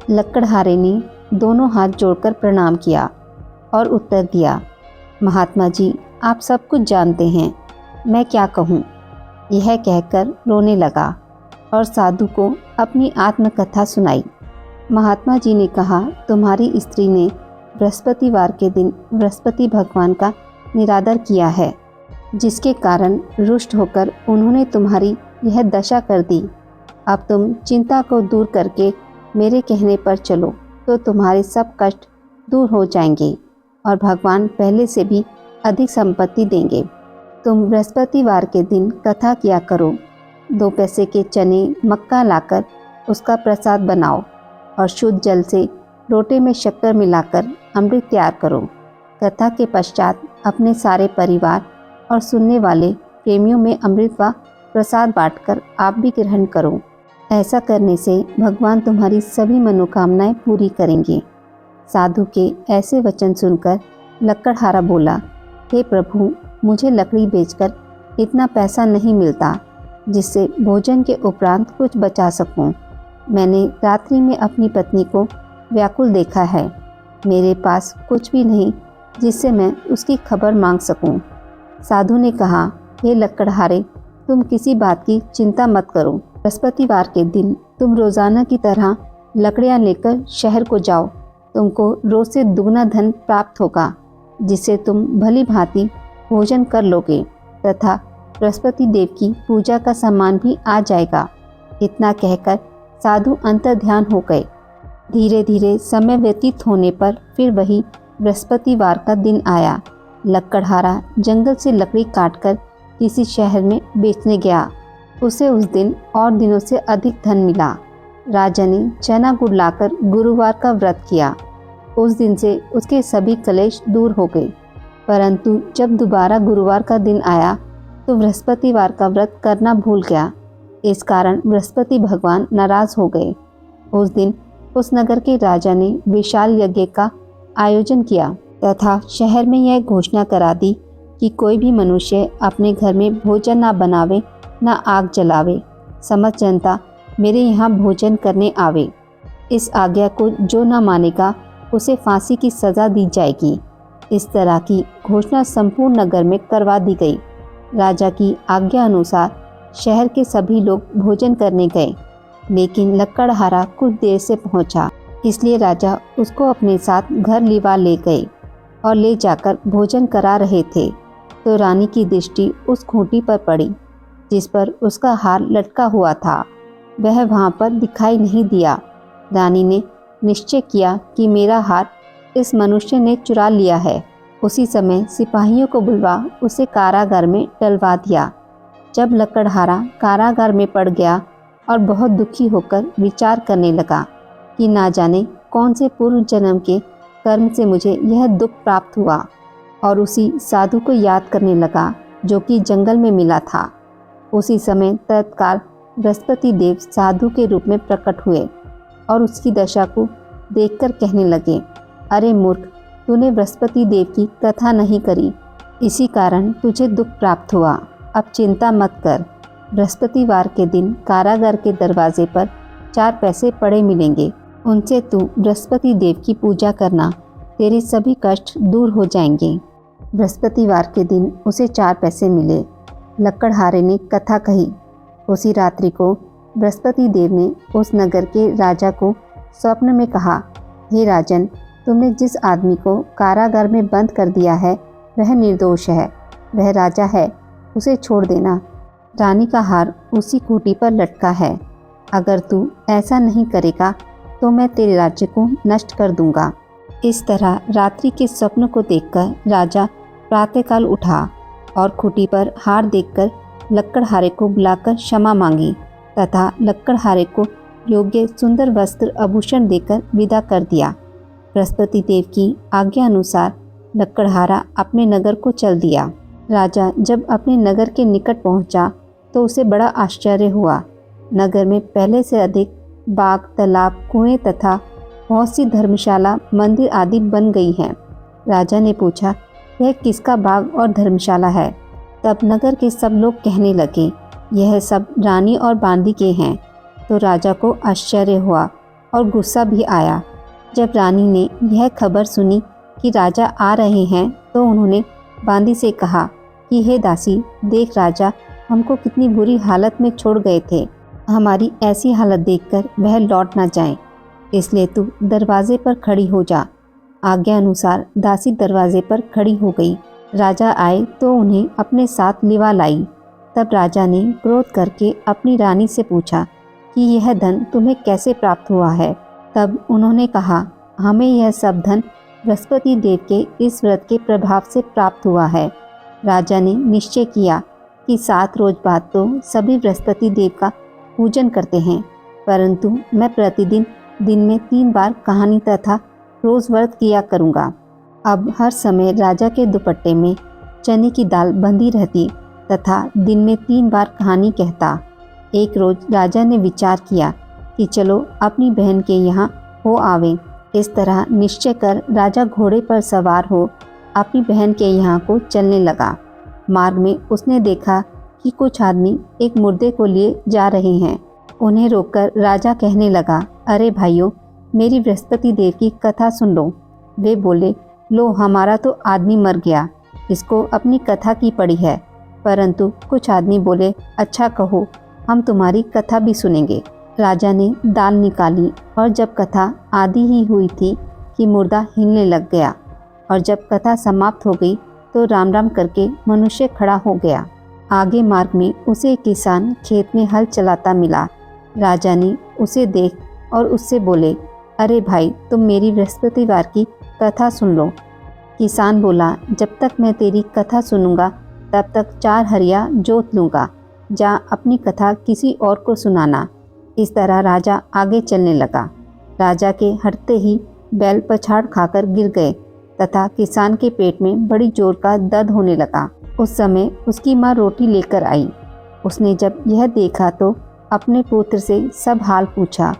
लक्कड़हारे ने दोनों हाथ जोड़कर प्रणाम किया और उत्तर दिया, महात्मा जी, आप सब कुछ जानते हैं, मैं क्या कहूँ। यह कहकर रोने लगा और साधु को अपनी आत्मकथा सुनाई। महात्मा जी ने कहा, तुम्हारी स्त्री ने बृहस्पतिवार के दिन बृहस्पति भगवान का निरादर किया है, जिसके कारण रुष्ट होकर उन्होंने तुम्हारी यह दशा कर दी। अब तुम चिंता को दूर करके मेरे कहने पर चलो तो तुम्हारे सब कष्ट दूर हो जाएंगे और भगवान पहले से भी अधिक संपत्ति देंगे। तुम बृहस्पतिवार के दिन कथा किया करो। 2 पैसे के चने मक्का लाकर उसका प्रसाद बनाओ और शुद्ध जल से लोटे में शक्कर मिलाकर अमृत तैयार करो। कथा के पश्चात अपने सारे परिवार और सुनने वाले प्रेमियों में अमृत व प्रसाद बांटकर आप भी ग्रहण करो। ऐसा करने से भगवान तुम्हारी सभी मनोकामनाएं पूरी करेंगे। साधु के ऐसे वचन सुनकर लक्कड़हारा बोला, हे प्रभु, मुझे लकड़ी बेचकर इतना पैसा नहीं मिलता जिससे भोजन के उपरांत कुछ बचा सकूं। मैंने रात्रि में अपनी पत्नी को व्याकुल देखा है। मेरे पास कुछ भी नहीं जिससे मैं उसकी खबर मांग सकूं। साधु ने कहा, हे लक्कड़हारे, तुम किसी बात की चिंता मत करो। बृहस्पतिवार के दिन तुम रोजाना की तरह लकड़ियां लेकर शहर को जाओ। तुमको रोज से दुगना धन प्राप्त होगा, जिससे तुम भली भांति भोजन कर लोगे तथा बृहस्पति देव की पूजा का सामान भी आ जाएगा। इतना कहकर साधु अंतर्ध्यान हो गए। धीरे धीरे समय व्यतीत होने पर फिर वही बृहस्पतिवार का दिन आया। लक्कड़हारा जंगल से लकड़ी काटकर किसी शहर में बेचने गया। उसे उस दिन और दिनों से अधिक धन मिला। राजा ने चना गुड़ लाकर गुरुवार का व्रत किया। उस दिन से उसके सभी कलेश दूर हो गए। परंतु जब दोबारा गुरुवार का दिन आया तो बृहस्पतिवार का व्रत करना भूल गया। इस कारण बृहस्पति भगवान नाराज हो गए। उस दिन उस नगर के राजा ने विशाल यज्ञ का आयोजन किया तथा शहर में यह घोषणा करा दी कि कोई भी मनुष्य अपने घर में भोजन ना बनावे, ना आग जलावे। समस्त जनता मेरे यहाँ भोजन करने आवे। इस आज्ञा को जो न मानेगा उसे फांसी की सज़ा दी जाएगी। इस तरह की घोषणा संपूर्ण नगर में करवा दी गई। राजा की आज्ञा अनुसार शहर के सभी लोग भोजन करने गए, लेकिन लक्कड़हारा कुछ देर से पहुंचा, इसलिए राजा उसको अपने साथ घर लिवा ले गए और ले जाकर भोजन करा रहे थे तो रानी की दृष्टि उस खूंटी पर पड़ी जिस पर उसका हार लटका हुआ था। वह वहां पर दिखाई नहीं दिया। रानी ने निश्चय किया कि मेरा हार इस मनुष्य ने चुरा लिया है। उसी समय सिपाहियों को बुलवा उसे कारागार में डलवा दिया। जब लक्कड़हारा कारागार में पड़ गया और बहुत दुखी होकर विचार करने लगा कि ना जाने कौन से पूर्व जन्म के कर्म से मुझे यह दुख प्राप्त हुआ, और उसी साधु को याद करने लगा जो कि जंगल में मिला था। उसी समय तत्काल बृहस्पति देव साधु के रूप में प्रकट हुए और उसकी दशा को देखकर कहने लगे, अरे मूर्ख, तूने बृहस्पति देव की कथा नहीं करी, इसी कारण तुझे दुख प्राप्त हुआ। अब चिंता मत कर, बृहस्पतिवार के दिन कारागार के दरवाजे पर 4 पैसे पड़े मिलेंगे, उनसे तू बृहस्पति देव की पूजा करना, तेरे सभी कष्ट दूर हो जाएंगे। बृहस्पतिवार के दिन उसे 4 पैसे मिले। लकड़हारे ने कथा कही। उसी रात्रि को बृहस्पति देव ने उस नगर के राजा को स्वप्न में कहा, हे राजन, तुमने जिस आदमी को कारागार में बंद कर दिया है वह निर्दोष है, वह राजा है, उसे छोड़ देना। रानी का हार उसी खूंटी पर लटका है। अगर तू ऐसा नहीं करेगा तो मैं तेरे राज्य को नष्ट कर दूंगा। इस तरह रात्रि के स्वप्न को देखकर राजा प्रातःकाल उठा और खूंटी पर हार देखकर लकड़हारे को बुलाकर क्षमा मांगी तथा लकड़हारे को योग्य सुंदर वस्त्र आभूषण देकर विदा कर दिया। बृहस्पति देव की आज्ञा अनुसार लकड़हारा अपने नगर को चल दिया। राजा जब अपने नगर के निकट पहुंचा तो उसे बड़ा आश्चर्य हुआ। नगर में पहले से अधिक बाग, तालाब, कुएं तथा बहुत सी धर्मशाला, मंदिर आदि बन गई हैं। राजा ने पूछा, यह किसका बाग और धर्मशाला है? तब नगर के सब लोग कहने लगे, यह सब रानी और बांदी के हैं। तो राजा को आश्चर्य हुआ और गुस्सा भी आया। जब रानी ने यह खबर सुनी कि राजा आ रहे हैं तो उन्होंने बांदी से कहा कि हे दासी, देख राजा हमको कितनी बुरी हालत में छोड़ गए थे, हमारी ऐसी हालत देखकर वह लौट ना जाएं, इसलिए तू दरवाजे पर खड़ी हो जा। आज्ञा अनुसार दासी दरवाजे पर खड़ी हो गई। राजा आए तो उन्हें अपने साथ लिवा लाई। तब राजा ने क्रोध करके अपनी रानी से पूछा कि यह धन तुम्हें कैसे प्राप्त हुआ है? तब उन्होंने कहा, हमें यह सब धन बृहस्पति देव के इस व्रत के प्रभाव से प्राप्त हुआ है। राजा ने निश्चय किया कि 7 रोज बाद तो सभी बृहस्पति देव का पूजन करते हैं, परंतु मैं प्रतिदिन दिन में 3 बार कहानी तथा रोज व्रत किया करूँगा। अब हर समय राजा के दुपट्टे में चने की दाल बंधी रहती तथा दिन में 3 बार कहानी कहता। एक रोज राजा ने विचार किया कि चलो अपनी बहन के यहाँ हो आवे। इस तरह निश्चय कर राजा घोड़े पर सवार हो अपनी बहन के यहाँ को चलने लगा। मार्ग में उसने देखा कि कुछ आदमी एक मुर्दे को लिए जा रहे हैं। उन्हें रोककर राजा कहने लगा, अरे भाइयों, मेरी बृहस्पति देव की कथा सुन लो। वे बोले, लो हमारा तो आदमी मर गया, इसको अपनी कथा की पड़ी है। परंतु कुछ आदमी बोले, अच्छा कहो, हम तुम्हारी कथा भी सुनेंगे। राजा ने दाल निकाली और जब कथा आधी ही हुई थी कि मुर्दा हिलने लग गया, और जब कथा समाप्त हो गई तो राम राम करके मनुष्य खड़ा हो गया। आगे मार्ग में उसे एक किसान खेत में हल चलाता मिला। राजा ने उसे देख और उससे बोले, अरे भाई, तुम मेरी बृहस्पतिवार की कथा सुन लो। किसान बोला, जब तक मैं तेरी कथा सुनूंगा तब तक 4 हरिया जोत लूँगा, जा अपनी कथा किसी और को सुनाना। इस तरह राजा आगे चलने लगा। राजा के हटते ही बैल पछाड़ खाकर गिर गए तथा किसान के पेट में बड़ी जोर का दर्द होने लगा। उस समय उसकी माँ रोटी लेकर आई। उसने जब यह देखा तो अपने पुत्र से सब हाल पूछा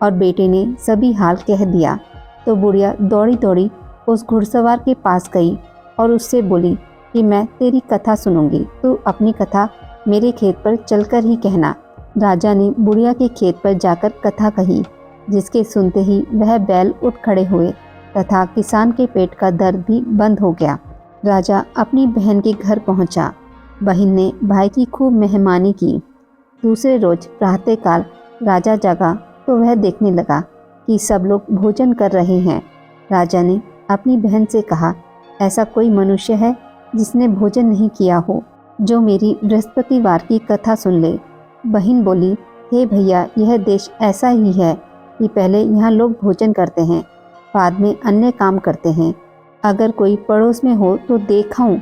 और बेटे ने सभी हाल कह दिया। तो बुढ़िया दौड़ी दौड़ी उस घुड़सवार के पास गई और उससे बोली कि मैं तेरी कथा सुनूंगी, तू अपनी कथा मेरे खेत पर चलकर ही कहना। राजा ने बुढ़िया के खेत पर जाकर कथा कही, जिसके सुनते ही वह बैल उठ खड़े हुए तथा किसान के पेट का दर्द भी बंद हो गया। राजा अपनी बहन के घर पहुंचा। बहन ने भाई की खूब मेहमानी की। दूसरे रोज प्रातःकाल राजा जागा तो वह देखने लगा कि सब लोग भोजन कर रहे हैं। राजा ने अपनी बहन से कहा, ऐसा कोई मनुष्य है जिसने भोजन नहीं किया हो, जो मेरी बृहस्पतिवार की कथा सुन ले। बहन बोली, हे भैया, यह देश ऐसा ही है कि पहले यहाँ लोग भोजन करते हैं, बाद में अन्य काम करते हैं। अगर कोई पड़ोस में हो तो देखाऊं।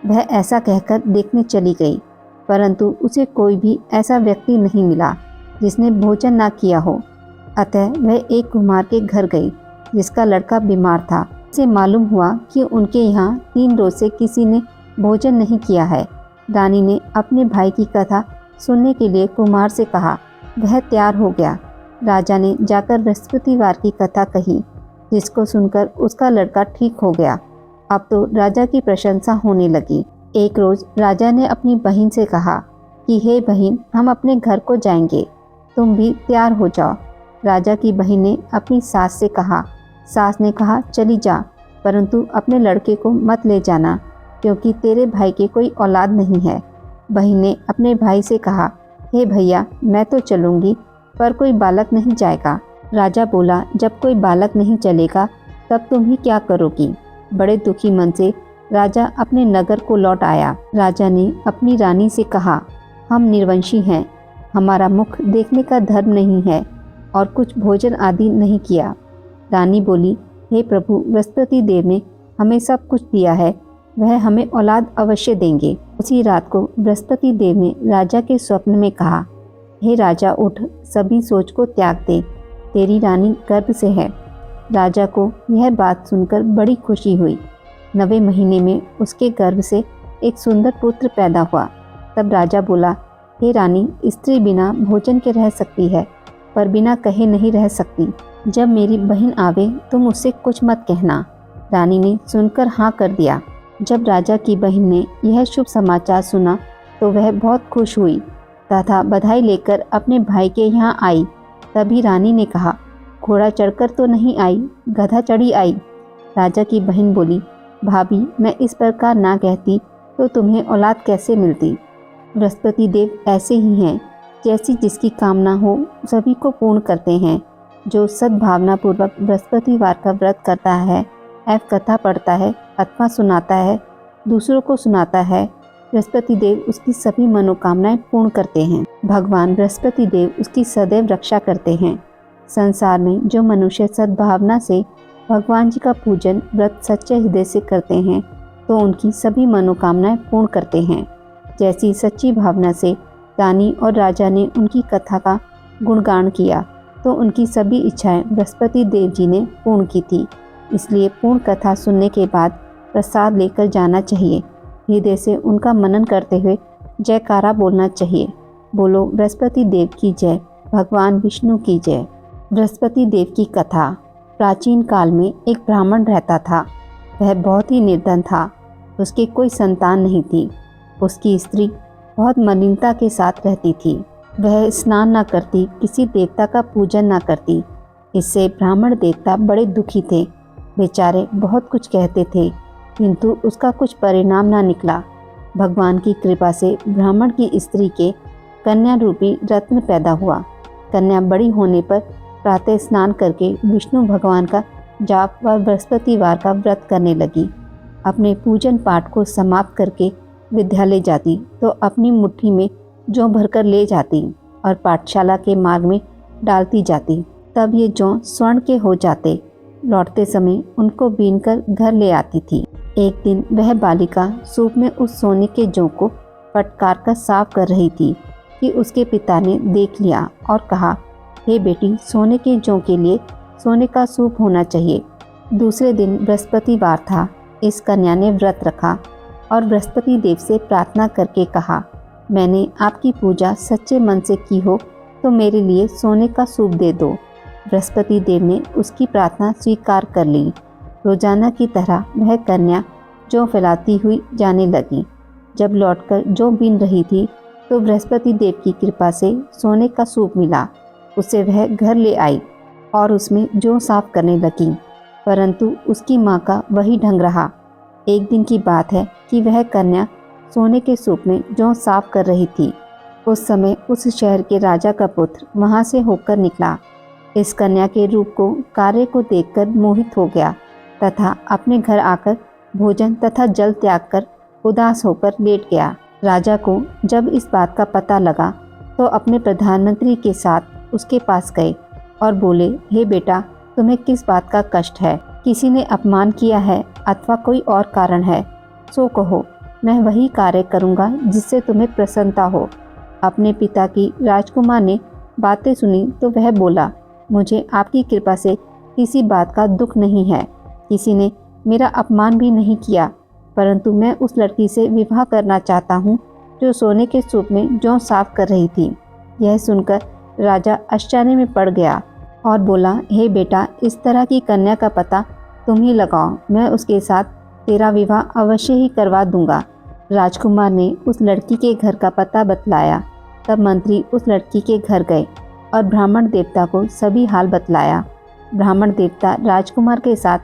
वह ऐसा कहकर देखने चली गई, परंतु उसे कोई भी ऐसा व्यक्ति नहीं मिला जिसने भोजन ना किया हो। अतः वह एक कुम्हार के घर गई जिसका लड़का बीमार था। उसे मालूम हुआ कि उनके यहाँ 3 रोज से किसी ने भोजन नहीं किया है। रानी ने अपने भाई की कथा सुनने के लिए कुमार से कहा। वह तैयार हो गया। राजा ने जाकर बृहस्पतिवार की कथा कही, जिसको सुनकर उसका लड़का ठीक हो गया। अब तो राजा की प्रशंसा होने लगी। एक रोज राजा ने अपनी बहन से कहा कि हे बहन, हम अपने घर को जाएंगे, तुम भी तैयार हो जाओ। राजा की बहन ने अपनी सास से कहा। सास ने कहा, चली जा, परंतु अपने लड़के को मत ले जाना, क्योंकि तेरे भाई के कोई औलाद नहीं है। बहन ने अपने भाई से कहा, हे भैया, मैं तो चलूँगी, पर कोई बालक नहीं जाएगा। राजा बोला, जब कोई बालक नहीं चलेगा तब तुम ही क्या करोगी। बड़े दुखी मन से राजा अपने नगर को लौट आया। राजा ने अपनी रानी से कहा, हम निर्वंशी हैं, हमारा मुख देखने का धर्म नहीं है और कुछ भोजन आदि नहीं किया। रानी बोली, हे प्रभु, बृहस्पति देव ने हमें सब कुछ दिया है, वह हमें औलाद अवश्य देंगे। उसी रात को बृहस्पति देव ने राजा के स्वप्न में कहा, हे राजा, उठ, सभी सोच को त्याग दे, तेरी रानी गर्भ से है। राजा को यह बात सुनकर बड़ी खुशी हुई। 9वें महीने में उसके गर्भ से एक सुंदर पुत्र पैदा हुआ। तब राजा बोला, हे रानी, स्त्री बिना भोजन के रह सकती है, पर बिना कहे नहीं रह सकती। जब मेरी बहन आवे तुम उससे कुछ मत कहना। रानी ने सुनकर हाँ कर दिया। जब राजा की बहन ने यह शुभ समाचार सुना तो वह बहुत खुश हुई तथा बधाई लेकर अपने भाई के यहाँ आई। तभी रानी ने कहा, घोड़ा चढ़कर तो नहीं आई, गधा चढ़ी आई। राजा की बहन बोली, भाभी, मैं इस प्रकार ना कहती तो तुम्हें औलाद कैसे मिलती। बृहस्पति देव ऐसे ही हैं, जैसी जिसकी कामना हो सभी को पूर्ण करते हैं। जो सद्भावना पूर्वक बृहस्पतिवार का व्रत करता है, कथा पढ़ता है अथवा सुनाता है, दूसरों को सुनाता है, बृहस्पति देव उसकी सभी मनोकामनाएं पूर्ण करते हैं। भगवान बृहस्पति देव उसकी सदैव रक्षा करते हैं। संसार में जो मनुष्य सद्भावना से भगवान जी का पूजन व्रत सच्चे हृदय से करते हैं, तो उनकी सभी मनोकामनाएं पूर्ण करते हैं। जैसी सच्ची भावना से रानी और राजा ने उनकी कथा का गुणगान किया, तो उनकी सभी इच्छाएं बृहस्पति देव जी ने पूर्ण की थी। इसलिए पूर्ण कथा सुनने के बाद प्रसाद लेकर जाना चाहिए। हृदय से उनका मनन करते हुए जयकारा बोलना चाहिए। बोलो बृहस्पति देव की जय, भगवान विष्णु की जय। बृहस्पति देव की कथा। प्राचीन काल में एक ब्राह्मण रहता था। वह बहुत ही निर्धन था। उसकी कोई संतान नहीं थी। उसकी स्त्री बहुत मलिनता के साथ रहती थी। वह स्नान न करती, किसी देवता का पूजन न करती। इससे ब्राह्मण देवता बड़े दुखी थे। बेचारे बहुत कुछ कहते थे, किंतु उसका कुछ परिणाम ना निकला। भगवान की कृपा से ब्राह्मण की स्त्री के कन्या रूपी रत्न पैदा हुआ। कन्या बड़ी होने पर प्रातः स्नान करके विष्णु भगवान का जाप व बृहस्पतिवार का व्रत करने लगी। अपने पूजन पाठ को समाप्त करके विद्यालय जाती तो अपनी मुट्ठी में जौ भरकर ले जाती और पाठशाला के मार्ग में डालती जाती। तब ये जौ स्वर्ण के हो जाते। लौटते समय उनको बीनकर घर ले आती थी। एक दिन वह बालिका सूप में उस सोने के जौ को फटकार कर साफ कर रही थी कि उसके पिता ने देख लिया और कहा, हे बेटी, सोने के जौ के लिए सोने का सूप होना चाहिए। दूसरे दिन बृहस्पतिवार था। इस कन्या ने व्रत रखा और बृहस्पति देव से प्रार्थना करके कहा, मैंने आपकी पूजा सच्चे मन से की हो तो मेरे लिए सोने का सूप दे दो। बृहस्पति देव ने उसकी प्रार्थना स्वीकार कर ली। रोजाना की तरह वह कन्या जौ फैलाती हुई जाने लगी। जब लौटकर जौ बीन रही थी तो बृहस्पति देव की कृपा से सोने का सूप मिला। उसे वह घर ले आई और उसमें जौ साफ करने लगी, परंतु उसकी माँ का वही ढंग रहा। एक दिन की बात है कि वह कन्या सोने के सूप में जौ साफ कर रही थी। उस समय उस शहर के राजा का पुत्र वहाँ से होकर निकला। इस कन्या के रूप को, कार्य को देखकर मोहित हो गया तथा अपने घर आकर भोजन तथा जल त्याग कर उदास होकर लेट गया। राजा को जब इस बात का पता लगा तो अपने प्रधानमंत्री के साथ उसके पास गए और बोले, हे बेटा, तुम्हें किस बात का कष्ट है? किसी ने अपमान किया है अथवा कोई और कारण है? सो कहो, मैं वही कार्य करूँगा जिससे तुम्हें प्रसन्नता हो। अपने पिता की राजकुमार ने बातें सुनी तो वह बोला, मुझे आपकी कृपा से किसी बात का दुख नहीं है। किसी ने मेरा अपमान भी नहीं किया, परंतु मैं उस लड़की से विवाह करना चाहता हूँ जो सोने के सूप में जौ साफ कर रही थी। यह सुनकर राजा आश्चर्य में पड़ गया और बोला, हे बेटा, इस तरह की कन्या का पता तुम ही लगाओ, मैं उसके साथ तेरा विवाह अवश्य ही करवा दूंगा। राजकुमार ने उस लड़की के घर का पता बतलाया। तब मंत्री उस लड़की के घर गए और ब्राह्मण देवता को सभी हाल बतलाया। ब्राह्मण देवता राजकुमार के साथ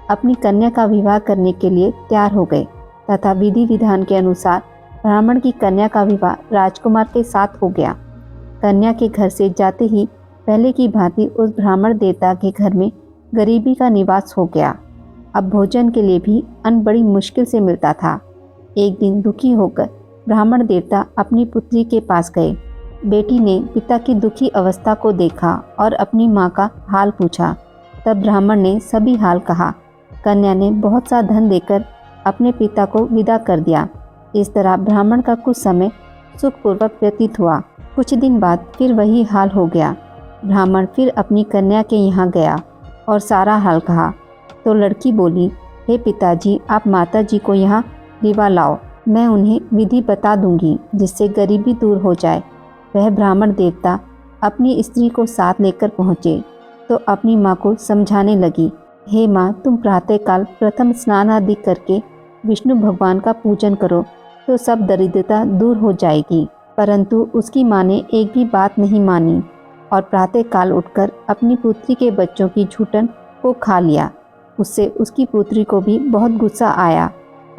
अपनी कन्या का विवाह करने के लिए तैयार हो गए तथा विधि विधान के अनुसार ब्राह्मण की कन्या का विवाह राजकुमार के साथ हो गया। कन्या के घर से जाते ही पहले की भांति उस ब्राह्मण देवता के घर में गरीबी का निवास हो गया। अब भोजन के लिए भी अन्न बड़ी मुश्किल से मिलता था। एक दिन दुखी होकर ब्राह्मण देवता अपनी पुत्री के पास गए। बेटी ने पिता की दुखी अवस्था को देखा और अपनी माँ का हाल पूछा। तब ब्राह्मण ने सभी हाल कहा। कन्या ने बहुत सा धन देकर अपने पिता को विदा कर दिया। इस तरह ब्राह्मण का कुछ समय सुखपूर्वक व्यतीत हुआ। कुछ दिन बाद फिर वही हाल हो गया। ब्राह्मण फिर अपनी कन्या के यहाँ गया और सारा हाल कहा। तो लड़की बोली, हे पिताजी, आप माताजी को यहाँ लिवा लाओ, मैं उन्हें विधि बता दूंगी जिससे गरीबी दूर हो जाए। वह ब्राह्मण देवता अपनी स्त्री को साथ लेकर पहुँचे तो अपनी माँ को समझाने लगी, हे माँ, तुम प्रातःकाल प्रथम स्नान आदि करके विष्णु भगवान का पूजन करो तो सब दरिद्रता दूर हो जाएगी। परंतु उसकी माँ ने एक भी बात नहीं मानी और प्रातःकाल उठकर अपनी पुत्री के बच्चों की झूठन को खा लिया। उससे उसकी पुत्री को भी बहुत गुस्सा आया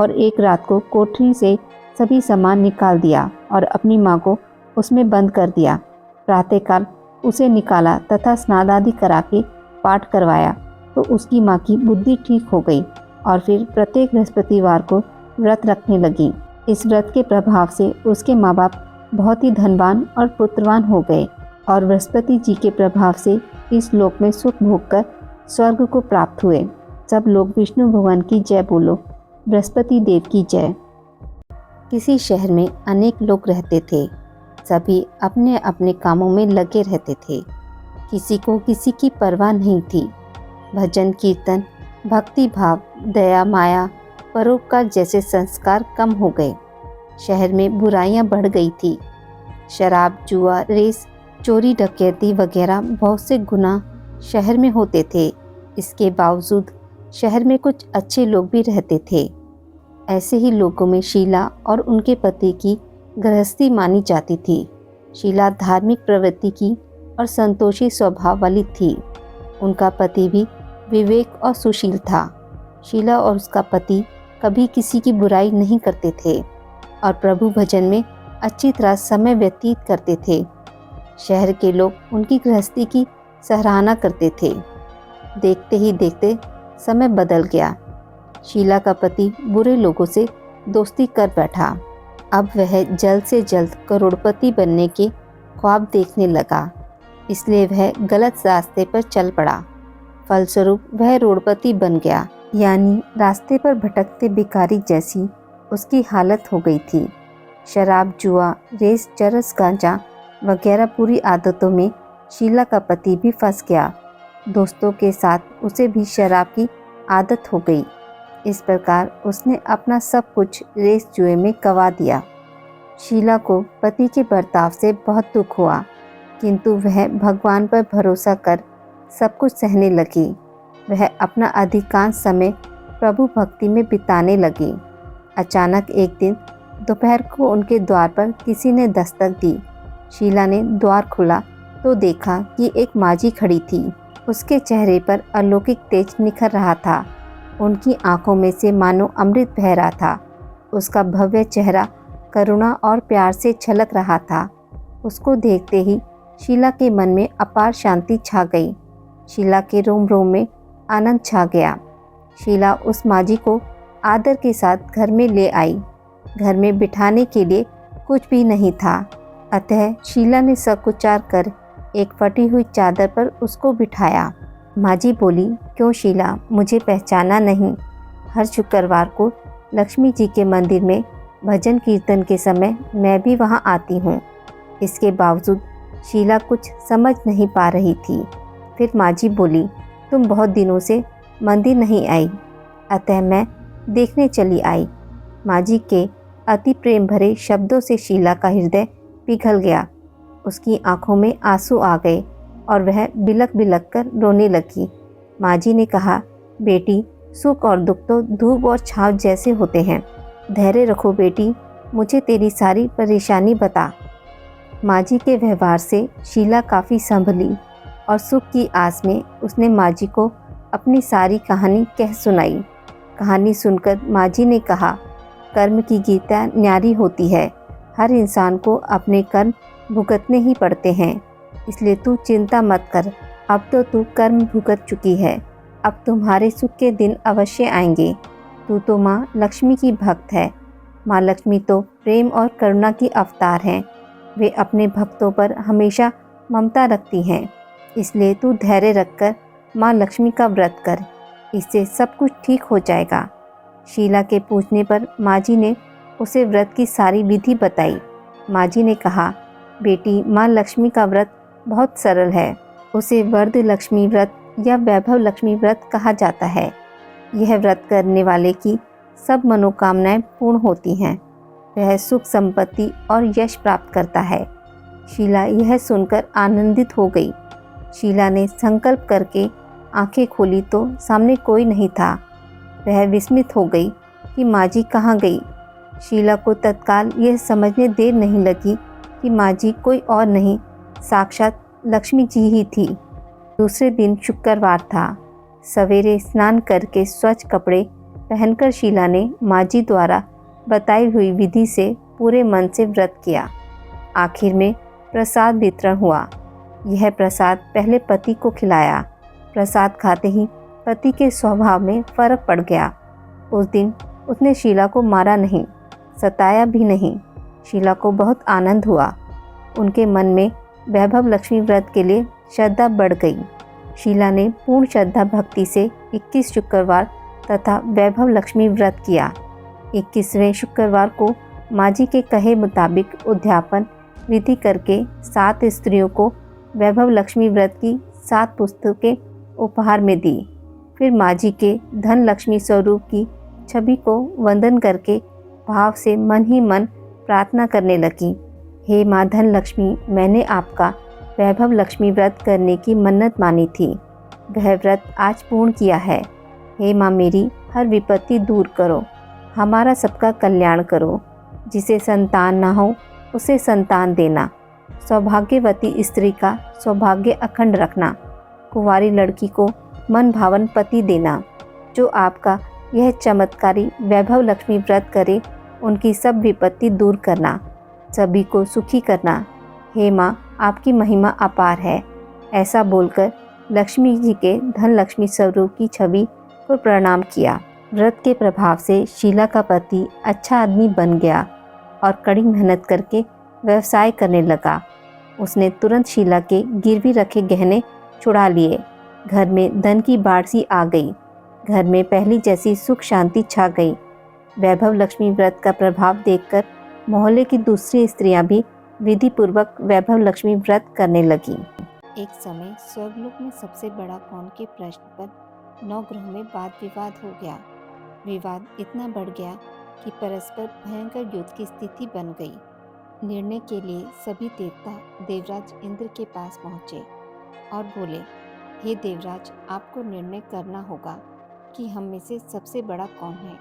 और एक रात को कोठरी से सभी सामान निकाल दिया और अपनी माँ को उसमें बंद कर दिया। प्रातःकाल उसे निकाला तथा स्नान आदि करा के पाठ करवाया तो उसकी माँ की बुद्धि ठीक हो गई और फिर प्रत्येक बृहस्पतिवार को व्रत रखने लगी। इस व्रत के प्रभाव से उसके माँ बाप बहुत ही धनवान और पुत्रवान हो गए और बृहस्पति जी के प्रभाव से इस लोक में सुख भोग कर स्वर्ग को प्राप्त हुए। सब लोग विष्णु भगवान की जय बोलो, बृहस्पति देव की जय। किसी शहर में अनेक लोग रहते थे। सभी अपने अपने कामों में लगे रहते थे। किसी को किसी की परवाह नहीं थी। भजन कीर्तन, भक्ति भाव, दया माया, परोपकार जैसे संस्कार कम हो गए। शहर में बुराइयां बढ़ गई थी। शराब, जुआ, रेस, चोरी डकैती वगैरह बहुत से गुनाह शहर में होते थे। इसके बावजूद शहर में कुछ अच्छे लोग भी रहते थे। ऐसे ही लोगों में शीला और उनके पति की गृहस्थी मानी जाती थी। शीला धार्मिक प्रवृत्ति की और संतोषी स्वभाव वाली थी। उनका पति भी विवेक और सुशील था। शीला और उसका पति कभी किसी की बुराई नहीं करते थे और प्रभु भजन में अच्छी तरह समय व्यतीत करते थे। शहर के लोग उनकी गृहस्थी की सराहना करते थे। देखते ही देखते समय बदल गया। शीला का पति बुरे लोगों से दोस्ती कर बैठा। अब वह जल्द से जल्द करोड़पति बनने के ख्वाब देखने लगा, इसलिए वह गलत रास्ते पर चल पड़ा। फलस्वरूप वह रोड़पति बन गया, यानी रास्ते पर भटकते भिखारी जैसी उसकी हालत हो गई थी। शराब, जुआ, रेस, चरस, गांजा वगैरह बुरी आदतों में शीला का पति भी फंस गया। दोस्तों के साथ उसे भी शराब की आदत हो गई। इस प्रकार उसने अपना सब कुछ रेस जुए में गंवा दिया। शीला को पति के बर्ताव से बहुत दुख हुआ, किंतु वह भगवान पर भरोसा कर सब कुछ सहने लगी। वह अपना अधिकांश समय प्रभु भक्ति में बिताने लगी। अचानक एक दिन दोपहर को उनके द्वार पर किसी ने दस्तक दी। शीला ने द्वार खोला तो देखा कि एक माजी खड़ी थी। उसके चेहरे पर अलौकिक तेज निखर रहा था। उनकी आंखों में से मानो अमृत बह रहा था। उसका भव्य चेहरा करुणा और प्यार से छलक रहा था। उसको देखते ही शीला के मन में अपार शांति छा गई। शीला के रोम रोम में आनंद छा गया। शीला उस माजी को आदर के साथ घर में ले आई। घर में बिठाने के लिए कुछ भी नहीं था, अतः शीला ने सकुचार कर एक फटी हुई चादर पर उसको बिठाया। माजी बोली, क्यों शीला, मुझे पहचाना नहीं? हर शुक्रवार को लक्ष्मी जी के मंदिर में भजन कीर्तन के समय मैं भी वहां आती हूँ। इसके बावजूद शीला कुछ समझ नहीं पा रही थी। फिर माजी बोली, तुम बहुत दिनों से मंदिर नहीं आई, अतः मैं देखने चली आई। माजी के अति प्रेम भरे शब्दों से शीला का हृदय पिघल गया। उसकी आंखों में आंसू आ गए और वह बिलक बिलक कर रोने लगी। माँ जी ने कहा, बेटी, सुख और दुख तो धूप और छाँव जैसे होते हैं। धैर्य रखो बेटी, मुझे तेरी सारी परेशानी बता। माँ जी के व्यवहार से शीला काफ़ी संभली और सुख की आस में उसने माँ जी को अपनी सारी कहानी कह सुनाई। कहानी सुनकर माँ जी ने कहा, कर्म की गीता न्यारी होती है। हर इंसान को अपने कर्म भुगतने ही पड़ते हैं, इसलिए तू चिंता मत कर। अब तो तू कर्म भुगत चुकी है, अब तुम्हारे सुख के दिन अवश्य आएंगे। तू तो माँ लक्ष्मी की भक्त है। माँ लक्ष्मी तो प्रेम और करुणा की अवतार हैं। वे अपने भक्तों पर हमेशा ममता रखती हैं। इसलिए तू धैर्य रखकर माँ लक्ष्मी का व्रत कर, इससे सब कुछ ठीक हो जाएगा। शीला के पूछने पर माँ जी ने उसे व्रत की सारी विधि बताई। माँ जी ने कहा, बेटी, माँ लक्ष्मी का व्रत बहुत सरल है। उसे वरद लक्ष्मी व्रत या वैभव लक्ष्मी व्रत कहा जाता है। यह व्रत करने वाले की सब मनोकामनाएं पूर्ण होती हैं। वह सुख संपत्ति और यश प्राप्त करता है। शीला यह सुनकर आनंदित हो गई। शीला ने संकल्प करके आंखें खोली तो सामने कोई नहीं था। वह विस्मित हो गई कि माँ जी कहाँ गई। शीला को तत्काल यह समझने देर नहीं लगी कि माँ जी कोई और नहीं, साक्षात लक्ष्मी जी ही थी। दूसरे दिन शुक्रवार था। सवेरे स्नान करके स्वच्छ कपड़े पहनकर शीला ने माँ जी द्वारा बताई हुई विधि से पूरे मन से व्रत किया। आखिर में प्रसाद वितरण हुआ। यह प्रसाद पहले पति को खिलाया। प्रसाद खाते ही पति के स्वभाव में फर्क पड़ गया। उस दिन उसने शीला को मारा नहीं, सताया भी नहीं। शीला को बहुत आनंद हुआ। उनके मन में वैभव लक्ष्मी व्रत के लिए श्रद्धा बढ़ गई। शीला ने पूर्ण श्रद्धा भक्ति से 21 शुक्रवार तथा वैभव लक्ष्मी व्रत किया। 21वें शुक्रवार को माँ जी के कहे मुताबिक उद्यापन विधि करके 7 स्त्रियों को वैभव लक्ष्मी व्रत की 7 पुस्तकें उपहार में दी। फिर माँ जी के धन लक्ष्मी स्वरूप की छवि को वंदन करके भाव से मन ही मन प्रार्थना करने लगी। हे माँ धन लक्ष्मी, मैंने आपका वैभव लक्ष्मी व्रत करने की मन्नत मानी थी। वह व्रत आज पूर्ण किया है। हे माँ, मेरी हर विपत्ति दूर करो, हमारा सबका कल्याण करो। जिसे संतान ना हो उसे संतान देना। सौभाग्यवती स्त्री का सौभाग्य अखंड रखना। कुंवारी लड़की को मन भावन पति देना। जो आपका यह चमत्कारी वैभव लक्ष्मी व्रत करे, उनकी सब विपत्ति दूर करना, सभी को सुखी करना। हे माँ, आपकी महिमा अपार है। ऐसा बोलकर लक्ष्मी जी के धन लक्ष्मी स्वरूप की छवि को प्रणाम किया। व्रत के प्रभाव से शीला का पति अच्छा आदमी बन गया और कड़ी मेहनत करके व्यवसाय करने लगा। उसने तुरंत शीला के गिरवी रखे गहने छुड़ा लिए। घर में धन की बाढ़ सी आ गई। घर में पहली जैसी सुख शांति छा गई। वैभव लक्ष्मी व्रत का प्रभाव देखकर मोहल्ले की दूसरी स्त्रियां भी विधि पूर्वक वैभव लक्ष्मी व्रत करने लगी। एक समय स्वर्गलोक में सबसे बड़ा कौन के प्रश्न पर 9 ग्रहों में वाद विवाद हो गया। विवाद इतना बढ़ गया कि परस्पर भयंकर युद्ध की स्थिति बन गई। निर्णय के लिए सभी देवता देवराज इंद्र के पास पहुँचे और बोले, हे देवराज, आपको निर्णय करना होगा कि हम में से सबसे बड़ा कौन है।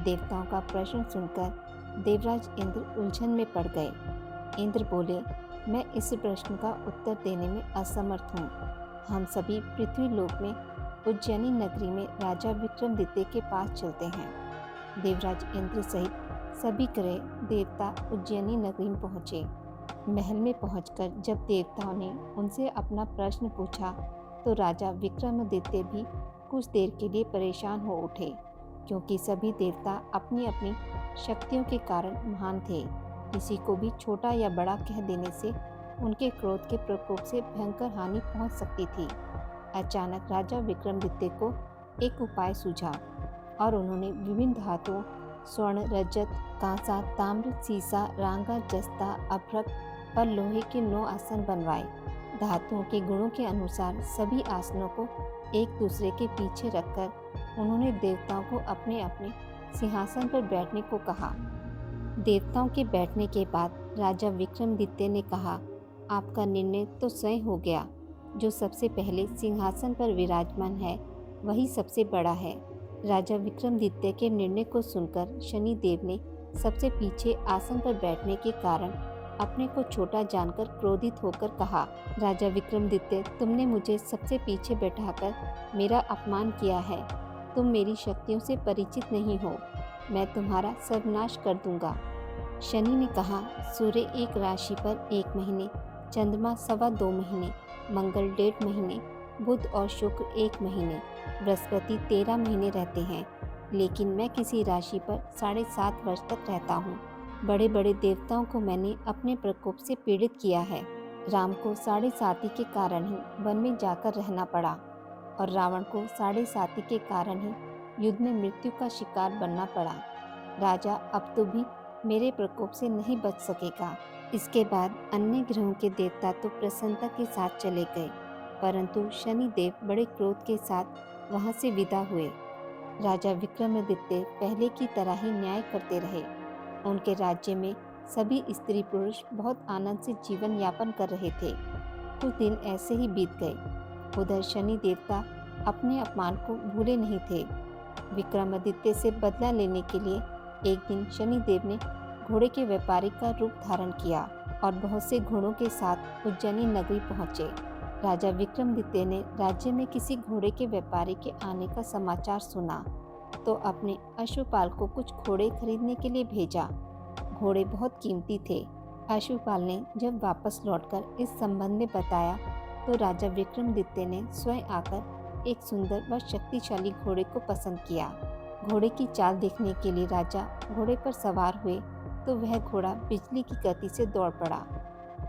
देवताओं का प्रश्न सुनकर देवराज इंद्र उलझन में पड़ गए। इंद्र बोले, मैं इस प्रश्न का उत्तर देने में असमर्थ हूँ। हम सभी पृथ्वी लोक में उज्जैनी नगरी में राजा विक्रमादित्य के पास चलते हैं। देवराज इंद्र सहित सभी ग्रह देवता उज्जैनी नगरी में पहुँचे। महल में पहुंचकर जब देवताओं ने उनसे अपना प्रश्न पूछा तो राजा विक्रमादित्य भी कुछ देर के लिए परेशान हो उठे, क्योंकि सभी देवता अपनी अपनी शक्तियों के कारण महान थे। किसी को भी छोटा या बड़ा कह देने से उनके क्रोध के प्रकोप से भयंकर हानि पहुंच सकती थी। अचानक राजा विक्रमादित्य को एक उपाय सूझा और उन्होंने विभिन्न धातुओं स्वर्ण, रजत, कांसा, ताम्र, सीसा, रांगा, जस्ता, अभ्रक पर लोहे के 9 आसन बनवाए। धातुओं के गुणों के अनुसार सभी आसनों को एक दूसरे के पीछे रखकर उन्होंने देवताओं को अपने अपने सिंहासन पर बैठने को कहा। देवताओं के बैठने के बाद राजा विक्रमादित्य ने कहा, आपका निर्णय तो स्वयं हो गया। जो सबसे पहले सिंहासन पर विराजमान है वही सबसे बड़ा है। राजा विक्रमादित्य के निर्णय को सुनकर शनिदेव ने सबसे पीछे आसन पर बैठने के कारण अपने को छोटा जानकर क्रोधित होकर कहा, राजा विक्रमादित्य, तुमने मुझे सबसे पीछे बैठाकर मेरा अपमान किया है। तुम मेरी शक्तियों से परिचित नहीं हो। मैं तुम्हारा सर्वनाश कर दूंगा। शनि ने कहा, सूर्य एक राशि पर 1 महीने, चंद्रमा 2.25 महीने, मंगल 1.5 महीने, बुध और शुक्र 1 महीने, बृहस्पति 13 महीने रहते हैं, लेकिन मैं किसी राशि पर 7.5 वर्ष तक रहता हूँ। बड़े बड़े देवताओं को मैंने अपने प्रकोप से पीड़ित किया है। राम को 7.5 के कारण ही वन में जाकर रहना पड़ा और रावण को 7.5 के कारण ही युद्ध में मृत्यु का शिकार बनना पड़ा। राजा अब तो भी मेरे प्रकोप से नहीं बच सकेगा। इसके बाद अन्य ग्रहों के देवता तो प्रसन्नता के साथ चले गए, परंतु शनिदेव बड़े क्रोध के साथ वहां से विदा हुए। राजा विक्रमादित्य पहले की तरह ही न्याय करते रहे। उनके राज्य में सभी स्त्री पुरुष बहुत आनंद से जीवन यापन कर रहे थे। कुछ दिन ऐसे ही बीत गए। उधर शनि देवता अपने अपमान को भूले नहीं थे। विक्रमादित्य से बदला लेने के लिए एक दिन शनिदेव ने घोड़े के व्यापारी का रूप धारण किया और बहुत से घोड़ों के साथ उज्जैनी नगरी पहुंचे। राजा विक्रमादित्य ने राज्य में किसी घोड़े के व्यापारी के आने का समाचार सुना तो अपने अश्वपाल को कुछ घोड़े खरीदने के लिए भेजा। घोड़े बहुत कीमती थे। अश्वपाल ने जब वापस लौटकर इस संबंध में बताया तो राजा विक्रमादित्य ने स्वयं आकर एक सुंदर व शक्तिशाली घोड़े को पसंद किया। घोड़े की चाल देखने के लिए राजा घोड़े पर सवार हुए तो वह घोड़ा बिजली की गति से दौड़ पड़ा।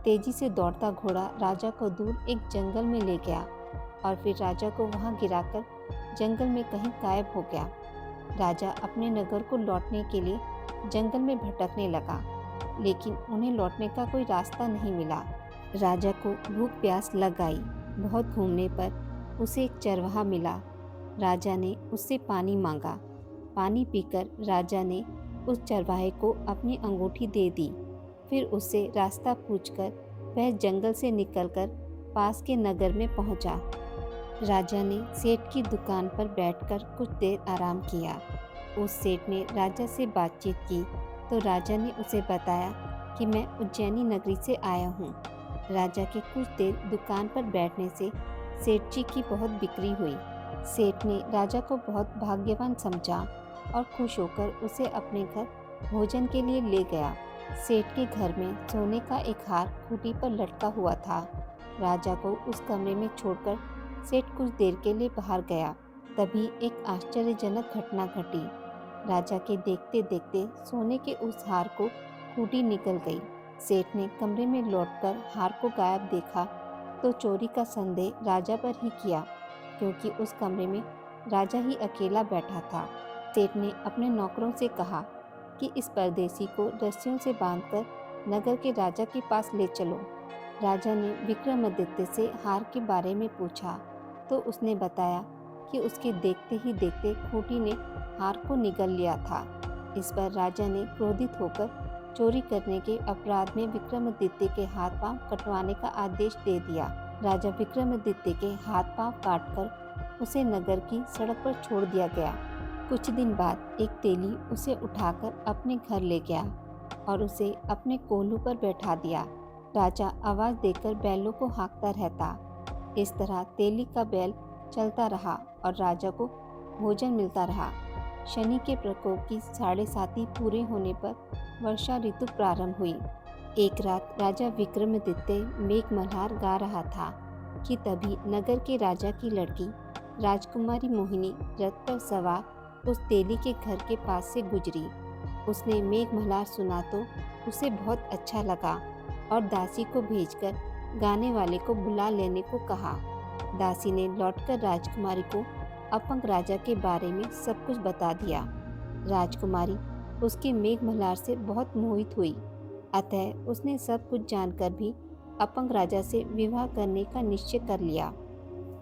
तेजी से दौड़ता घोड़ा राजा को दूर एक जंगल में ले गया और फिर राजा को वहां गिराकर जंगल में कहीं गायब हो गया। राजा अपने नगर को लौटने के लिए जंगल में भटकने लगा, लेकिन उन्हें लौटने का कोई रास्ता नहीं मिला। राजा को भूख प्यास लग आई। बहुत घूमने पर उसे एक चरवाहा मिला। राजा ने उससे पानी मांगा। पानी पीकर राजा ने उस चरवाहे को अपनी अंगूठी दे दी। फिर उससे रास्ता पूछकर वह जंगल से निकलकर पास के नगर में पहुंचा। राजा ने सेठ की दुकान पर बैठकर कुछ देर आराम किया। उस सेठ ने राजा से बातचीत की तो राजा ने उसे बताया कि मैं उज्जैनी नगरी से आया हूँ। राजा के कुछ देर दुकान पर बैठने से सेठ जी की बहुत बिक्री हुई। सेठ ने राजा को बहुत भाग्यवान समझा और खुश होकर उसे अपने घर भोजन के लिए ले गया। सेठ के घर में सोने का एक हार खूंटी पर लटका हुआ था। राजा को उस कमरे में छोड़कर सेठ कुछ देर के लिए बाहर गया। तभी एक आश्चर्यजनक घटना घटी। राजा के देखते देखते सोने के उस हार को खूंटी निकल गई। सेठ ने कमरे में लौटकर हार को गायब देखा तो चोरी का संदेह राजा पर ही किया, क्योंकि उस कमरे में राजा ही अकेला बैठा था। सेठ ने अपने नौकरों से कहा कि इस परदेसी को रस्सियों से बांधकर नगर के राजा के पास ले चलो। राजा ने विक्रमादित्य से हार के बारे में पूछा तो उसने बताया कि उसके देखते ही देखते खूंटी ने हार को निगल लिया था। इस पर राजा ने क्रोधित होकर चोरी करने के अपराध में विक्रमादित्य के हाथ पांव कटवाने का आदेश दे दिया। राजा विक्रमादित्य के हाथ पांव काटकर उसे नगर की सड़क पर छोड़ दिया गया। कुछ दिन बाद एक तेली उसे उठाकर अपने घर ले गया और उसे अपने कोल्हू पर बैठा दिया। राजा आवाज देकर बैलों को हाँकता रहता। इस तरह तेली का बैल चलता रहा और राजा को भोजन मिलता रहा। शनि के प्रकोप की 7.5 पूरे होने पर वर्षा ऋतु प्रारंभ हुई। एक रात राजा विक्रमादित्य मेघमल्हार गा रहा था कि तभी नगर के राजा की लड़की राजकुमारी मोहिनी रथ पर सवार उस तेली के घर के पास से गुजरी। उसने मेघमल्हार सुना तो उसे बहुत अच्छा लगा और दासी को भेजकर गाने वाले को बुला लेने को कहा। दासी ने लौटकर राजकुमारी को अपंग राजा के बारे में सब कुछ बता दिया। राजकुमारी उसके मेघमल्हार से बहुत मोहित हुई, अतः उसने सब कुछ जानकर भी अपंग राजा से विवाह करने का निश्चय कर लिया।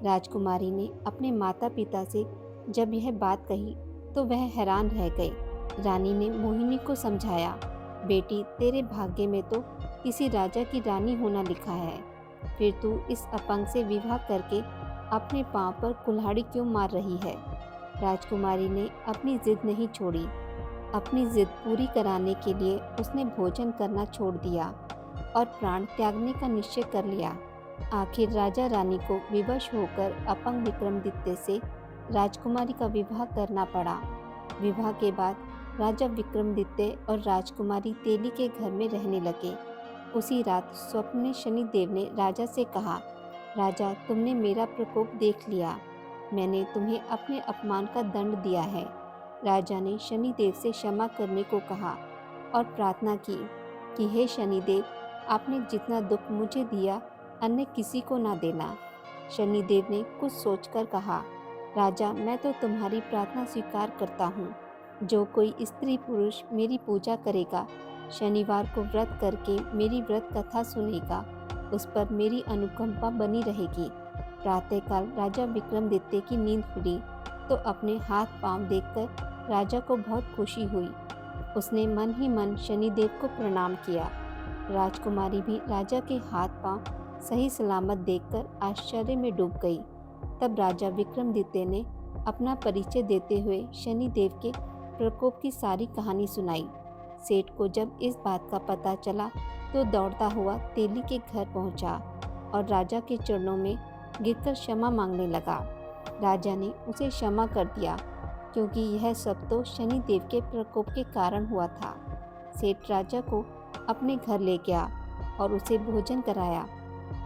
राजकुमारी ने अपने माता पिता से जब यह बात कही तो वह हैरान रह गए। रानी ने मोहिनी को समझाया, बेटी, तेरे भाग्य में तो किसी राजा की रानी होना लिखा है, फिर तू इस अपंग से विवाह करके अपने पांव पर कुल्हाड़ी क्यों मार रही है? राजकुमारी ने अपनी जिद नहीं छोड़ी। अपनी जिद पूरी कराने के लिए उसने भोजन करना छोड़ दिया और प्राण त्यागने का निश्चय कर लिया। आखिर राजा रानी को विवश होकर अपंग विक्रमादित्य से राजकुमारी का विवाह करना पड़ा। विवाह के बाद राजा विक्रमादित्य और राजकुमारी तेली के घर में रहने लगे। उसी रात स्वप्न में शनिदेव ने राजा से कहा, राजा, तुमने मेरा प्रकोप देख लिया। मैंने तुम्हें अपने अपमान का दंड दिया है। राजा ने शनिदेव से क्षमा करने को कहा और प्रार्थना की कि हे शनिदेव, आपने जितना दुख मुझे दिया अन्य किसी को ना देना। शनिदेव ने कुछ सोचकर कहा, राजा, मैं तो तुम्हारी प्रार्थना स्वीकार करता हूँ। जो कोई स्त्री पुरुष मेरी पूजा करेगा, शनिवार को व्रत करके मेरी व्रत कथा सुनेगा, उस पर मेरी अनुकंपा बनी रहेगी। प्रातःकाल राजा विक्रमादित्य की नींद खुली तो अपने हाथ पांव देखकर राजा को बहुत खुशी हुई। उसने मन ही मन शनिदेव को प्रणाम किया। राजकुमारी भी राजा के हाथ पांव सही सलामत देखकर आश्चर्य में डूब गई। तब राजा विक्रमादित्य ने अपना परिचय देते हुए शनिदेव के प्रकोप की सारी कहानी सुनाई। सेठ को जब इस बात का पता चला तो दौड़ता हुआ तेली के घर पहुंचा और राजा के चरणों में गिरकर क्षमा मांगने लगा। राजा ने उसे क्षमा कर दिया क्योंकि यह सब तो शनिदेव के प्रकोप के कारण हुआ था। सेठ राजा को अपने घर ले गया और उसे भोजन कराया।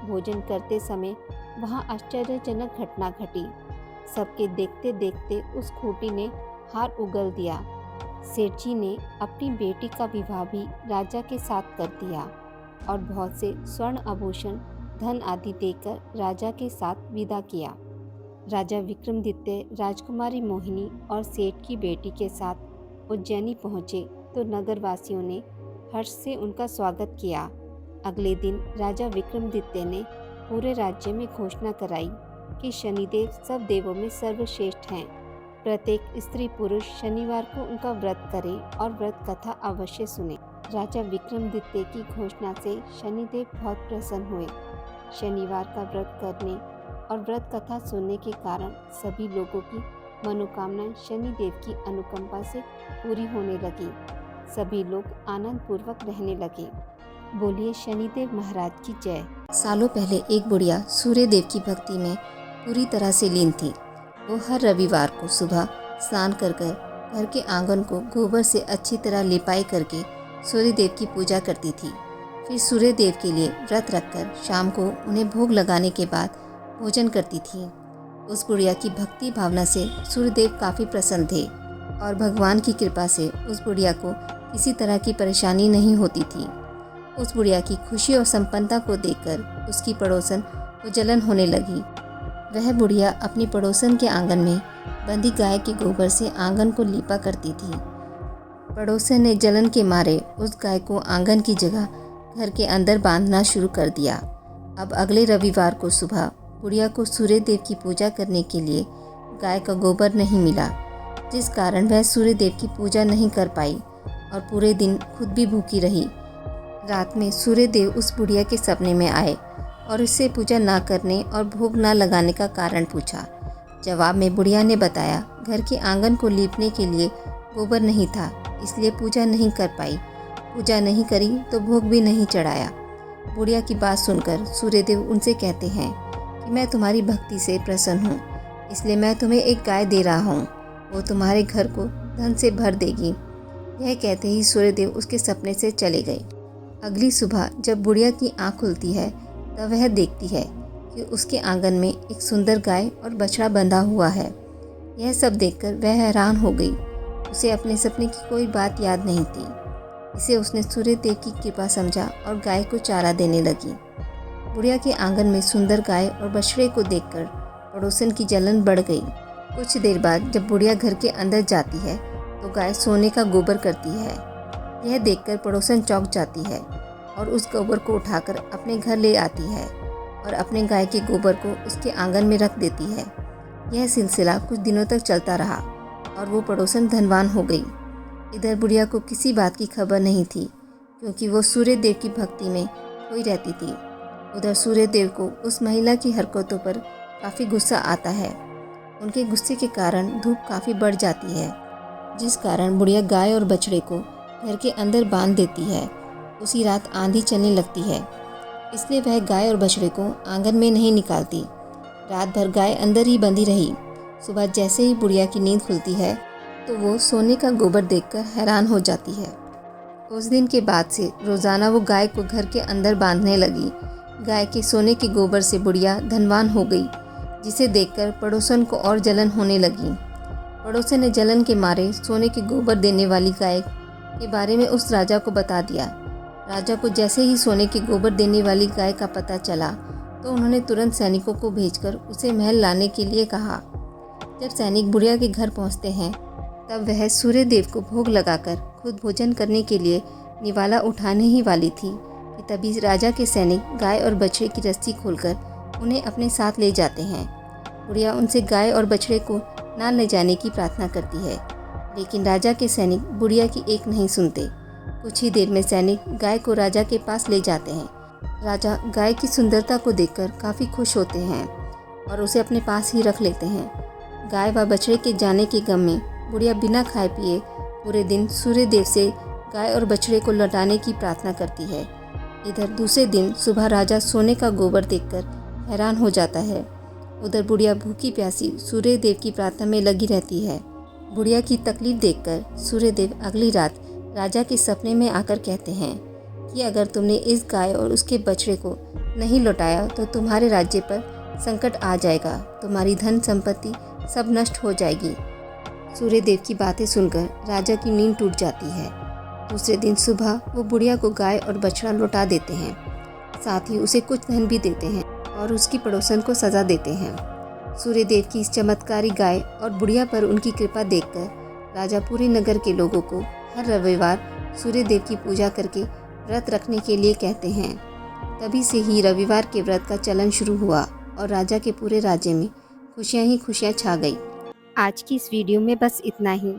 भोजन करते समय वहाँ आश्चर्यजनक घटना घटी। सबके देखते देखते उस खूंटी ने हार उगल दिया। सेठ जी ने अपनी बेटी का विवाह भी राजा के साथ कर दिया और बहुत से स्वर्ण आभूषण, धन आदि देकर राजा के साथ विदा किया। राजा विक्रमादित्य राजकुमारी मोहिनी और सेठ की बेटी के साथ उज्जैनी पहुँचे तो नगरवासियों ने हर्ष से उनका स्वागत किया। अगले दिन राजा विक्रमादित्य ने पूरे राज्य में घोषणा कराई कि शनिदेव सब देवों में सर्वश्रेष्ठ हैं। प्रत्येक स्त्री पुरुष शनिवार को उनका व्रत करे और व्रत कथा अवश्य सुने। राजा विक्रमादित्य की घोषणा से शनिदेव बहुत प्रसन्न हुए। शनिवार का व्रत करने और व्रत कथा सुनने के कारण सभी लोगों की मनोकामनाएं शनिदेव की अनुकंपा से पूरी होने लगी। सभी लोग आनंद पूर्वक रहने लगे। बोलिए शनिदेव महाराज की जय। सालों पहले एक बुढ़िया सूर्यदेव की भक्ति में पूरी तरह से लीन थी। वो हर रविवार को सुबह स्नान कर घर के आंगन को गोबर से अच्छी तरह लिपाई करके सूर्यदेव की पूजा करती थी। फिर सूर्यदेव के लिए व्रत रखकर शाम को उन्हें भोग लगाने के बाद भोजन करती थी। उस बुढ़िया की भक्ति भावना से सूर्यदेव काफ़ी प्रसन्न थे और भगवान की कृपा से उस बुढ़िया को किसी तरह की परेशानी नहीं होती थी। उस बुढ़िया की खुशी और संपन्नता को देखकर उसकी पड़ोसन को जलन होने लगी। वह बुढ़िया अपनी पड़ोसन के आंगन में बंधी गाय के गोबर से आंगन को लीपा करती थी। पड़ोसन ने जलन के मारे उस गाय को आंगन की जगह घर के अंदर बांधना शुरू कर दिया। अब अगले रविवार को सुबह बुढ़िया को सूर्यदेव की पूजा करने के लिए गाय का गोबर नहीं मिला, जिस कारण वह सूर्यदेव की पूजा नहीं कर पाई और पूरे दिन खुद भी भूखी रही। रात में सूर्यदेव उस बुढ़िया के सपने में आए और उससे पूजा ना करने और भोग ना लगाने का कारण पूछा। जवाब में बुढ़िया ने बताया, घर के आंगन को लीपने के लिए गोबर नहीं था, इसलिए पूजा नहीं कर पाई। पूजा नहीं करी तो भोग भी नहीं चढ़ाया। बुढ़िया की बात सुनकर सूर्यदेव उनसे कहते हैं कि मैं तुम्हारी भक्ति से प्रसन्न हूँ, इसलिए मैं तुम्हें एक गाय दे रहा हूँ, वो तुम्हारे घर को धन से भर देगी। यह कहते ही सूर्यदेव उसके सपने से चले गए। अगली सुबह जब बुढ़िया की आँख खुलती है तब वह देखती है कि उसके आंगन में एक सुंदर गाय और बछड़ा बंधा हुआ है। यह सब देखकर वह हैरान हो गई। उसे अपने सपने की कोई बात याद नहीं थी। इसे उसने सूर्यदेव की कृपा समझा और गाय को चारा देने लगी। बुढ़िया के आंगन में सुंदर गाय और बछड़े को देखकर पड़ोसन की जलन बढ़ गई। कुछ देर बाद जब बुढ़िया घर के अंदर जाती है तो गाय सोने का गोबर करती है। यह देखकर पड़ोसन चौंक जाती है और उस गोबर को उठाकर अपने घर ले आती है और अपने गाय के गोबर को उसके आंगन में रख देती है। यह सिलसिला कुछ दिनों तक चलता रहा और वो पड़ोसन धनवान हो गई। इधर बुढ़िया को किसी बात की खबर नहीं थी क्योंकि वो सूर्य देव की भक्ति में खोई रहती थी। उधर सूर्य देव को उस महिला की हरकतों पर काफ़ी गुस्सा आता है। उनके गुस्से के कारण धूप काफ़ी बढ़ जाती है, जिस कारण बुढ़िया गाय और बछड़े को घर के अंदर बांध देती है। उसी रात आंधी चलने लगती है, इसलिए वह गाय और बछड़े को आंगन में नहीं निकालती। रात भर गाय अंदर ही बंधी रही। सुबह जैसे ही बुढ़िया की नींद खुलती है तो वो सोने का गोबर देखकर हैरान हो जाती है। उस दिन के बाद से रोज़ाना वो गाय को घर के अंदर बांधने लगी। गाय के सोने के गोबर से बुढ़िया धनवान हो गई, जिसे देखकर पड़ोसन को और जलन होने लगी। पड़ोसन ने जलन के मारे सोने के गोबर देने वाली गाय के बारे में उस राजा को बता दिया। राजा को जैसे ही सोने के गोबर देने वाली गाय का पता चला तो उन्होंने तुरंत सैनिकों को भेजकर उसे महल लाने के लिए कहा। जब सैनिक बुढ़िया के घर पहुंचते हैं तब वह सूर्य देव को भोग लगाकर खुद भोजन करने के लिए निवाला उठाने ही वाली थी कि तभी राजा के सैनिक गाय और बछड़े की रस्सी खोलकर उन्हें अपने साथ ले जाते हैं। बुढ़िया उनसे गाय और बछड़े को ना ले जाने की प्रार्थना करती है, लेकिन राजा के सैनिक बुढ़िया की एक नहीं सुनते। कुछ ही देर में सैनिक गाय को राजा के पास ले जाते हैं। राजा गाय की सुंदरता को देखकर काफ़ी खुश होते हैं और उसे अपने पास ही रख लेते हैं। गाय व बछड़े के जाने के गम में बुढ़िया बिना खाए पिए पूरे दिन सूर्य देव से गाय और बछड़े को लौटाने की प्रार्थना करती है। इधर दूसरे दिन सुबह राजा सोने का गोबर देखकर हैरान हो जाता है। उधर बुढ़िया भूखी प्यासी सूर्य देव की प्रार्थना में लगी रहती है। बुढ़िया की तकलीफ देखकर सूर्य देव अगली रात राजा के सपने में आकर कहते हैं कि अगर तुमने इस गाय और उसके बछड़े को नहीं लौटाया तो तुम्हारे राज्य पर संकट आ जाएगा, तुम्हारी धन संपत्ति सब नष्ट हो जाएगी। सूर्य देव की बातें सुनकर राजा की नींद टूट जाती है। दूसरे दिन सुबह वो बुढ़िया को गाय और बछड़ा लौटा देते हैं, साथ ही उसे कुछ धन भी देते हैं और उसकी पड़ोसन को सज़ा देते हैं। सूर्य देव की इस चमत्कारी गाय और बुढ़िया पर उनकी कृपा देखकर राजा पूरे नगर के लोगों को हर रविवार सूर्य देव की पूजा करके व्रत रखने के लिए कहते हैं। तभी से ही रविवार के व्रत का चलन शुरू हुआ और राजा के पूरे राज्य में खुशियां ही खुशियां छा गई। आज की इस वीडियो में बस इतना ही।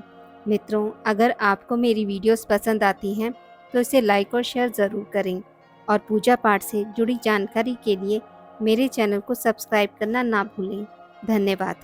मित्रों, अगर आपको मेरी वीडियोस पसंद आती हैं तो इसे लाइक और शेयर ज़रूर करें और पूजा पाठ से जुड़ी जानकारी के लिए मेरे चैनल को सब्सक्राइब करना ना भूलें। धन्यवाद।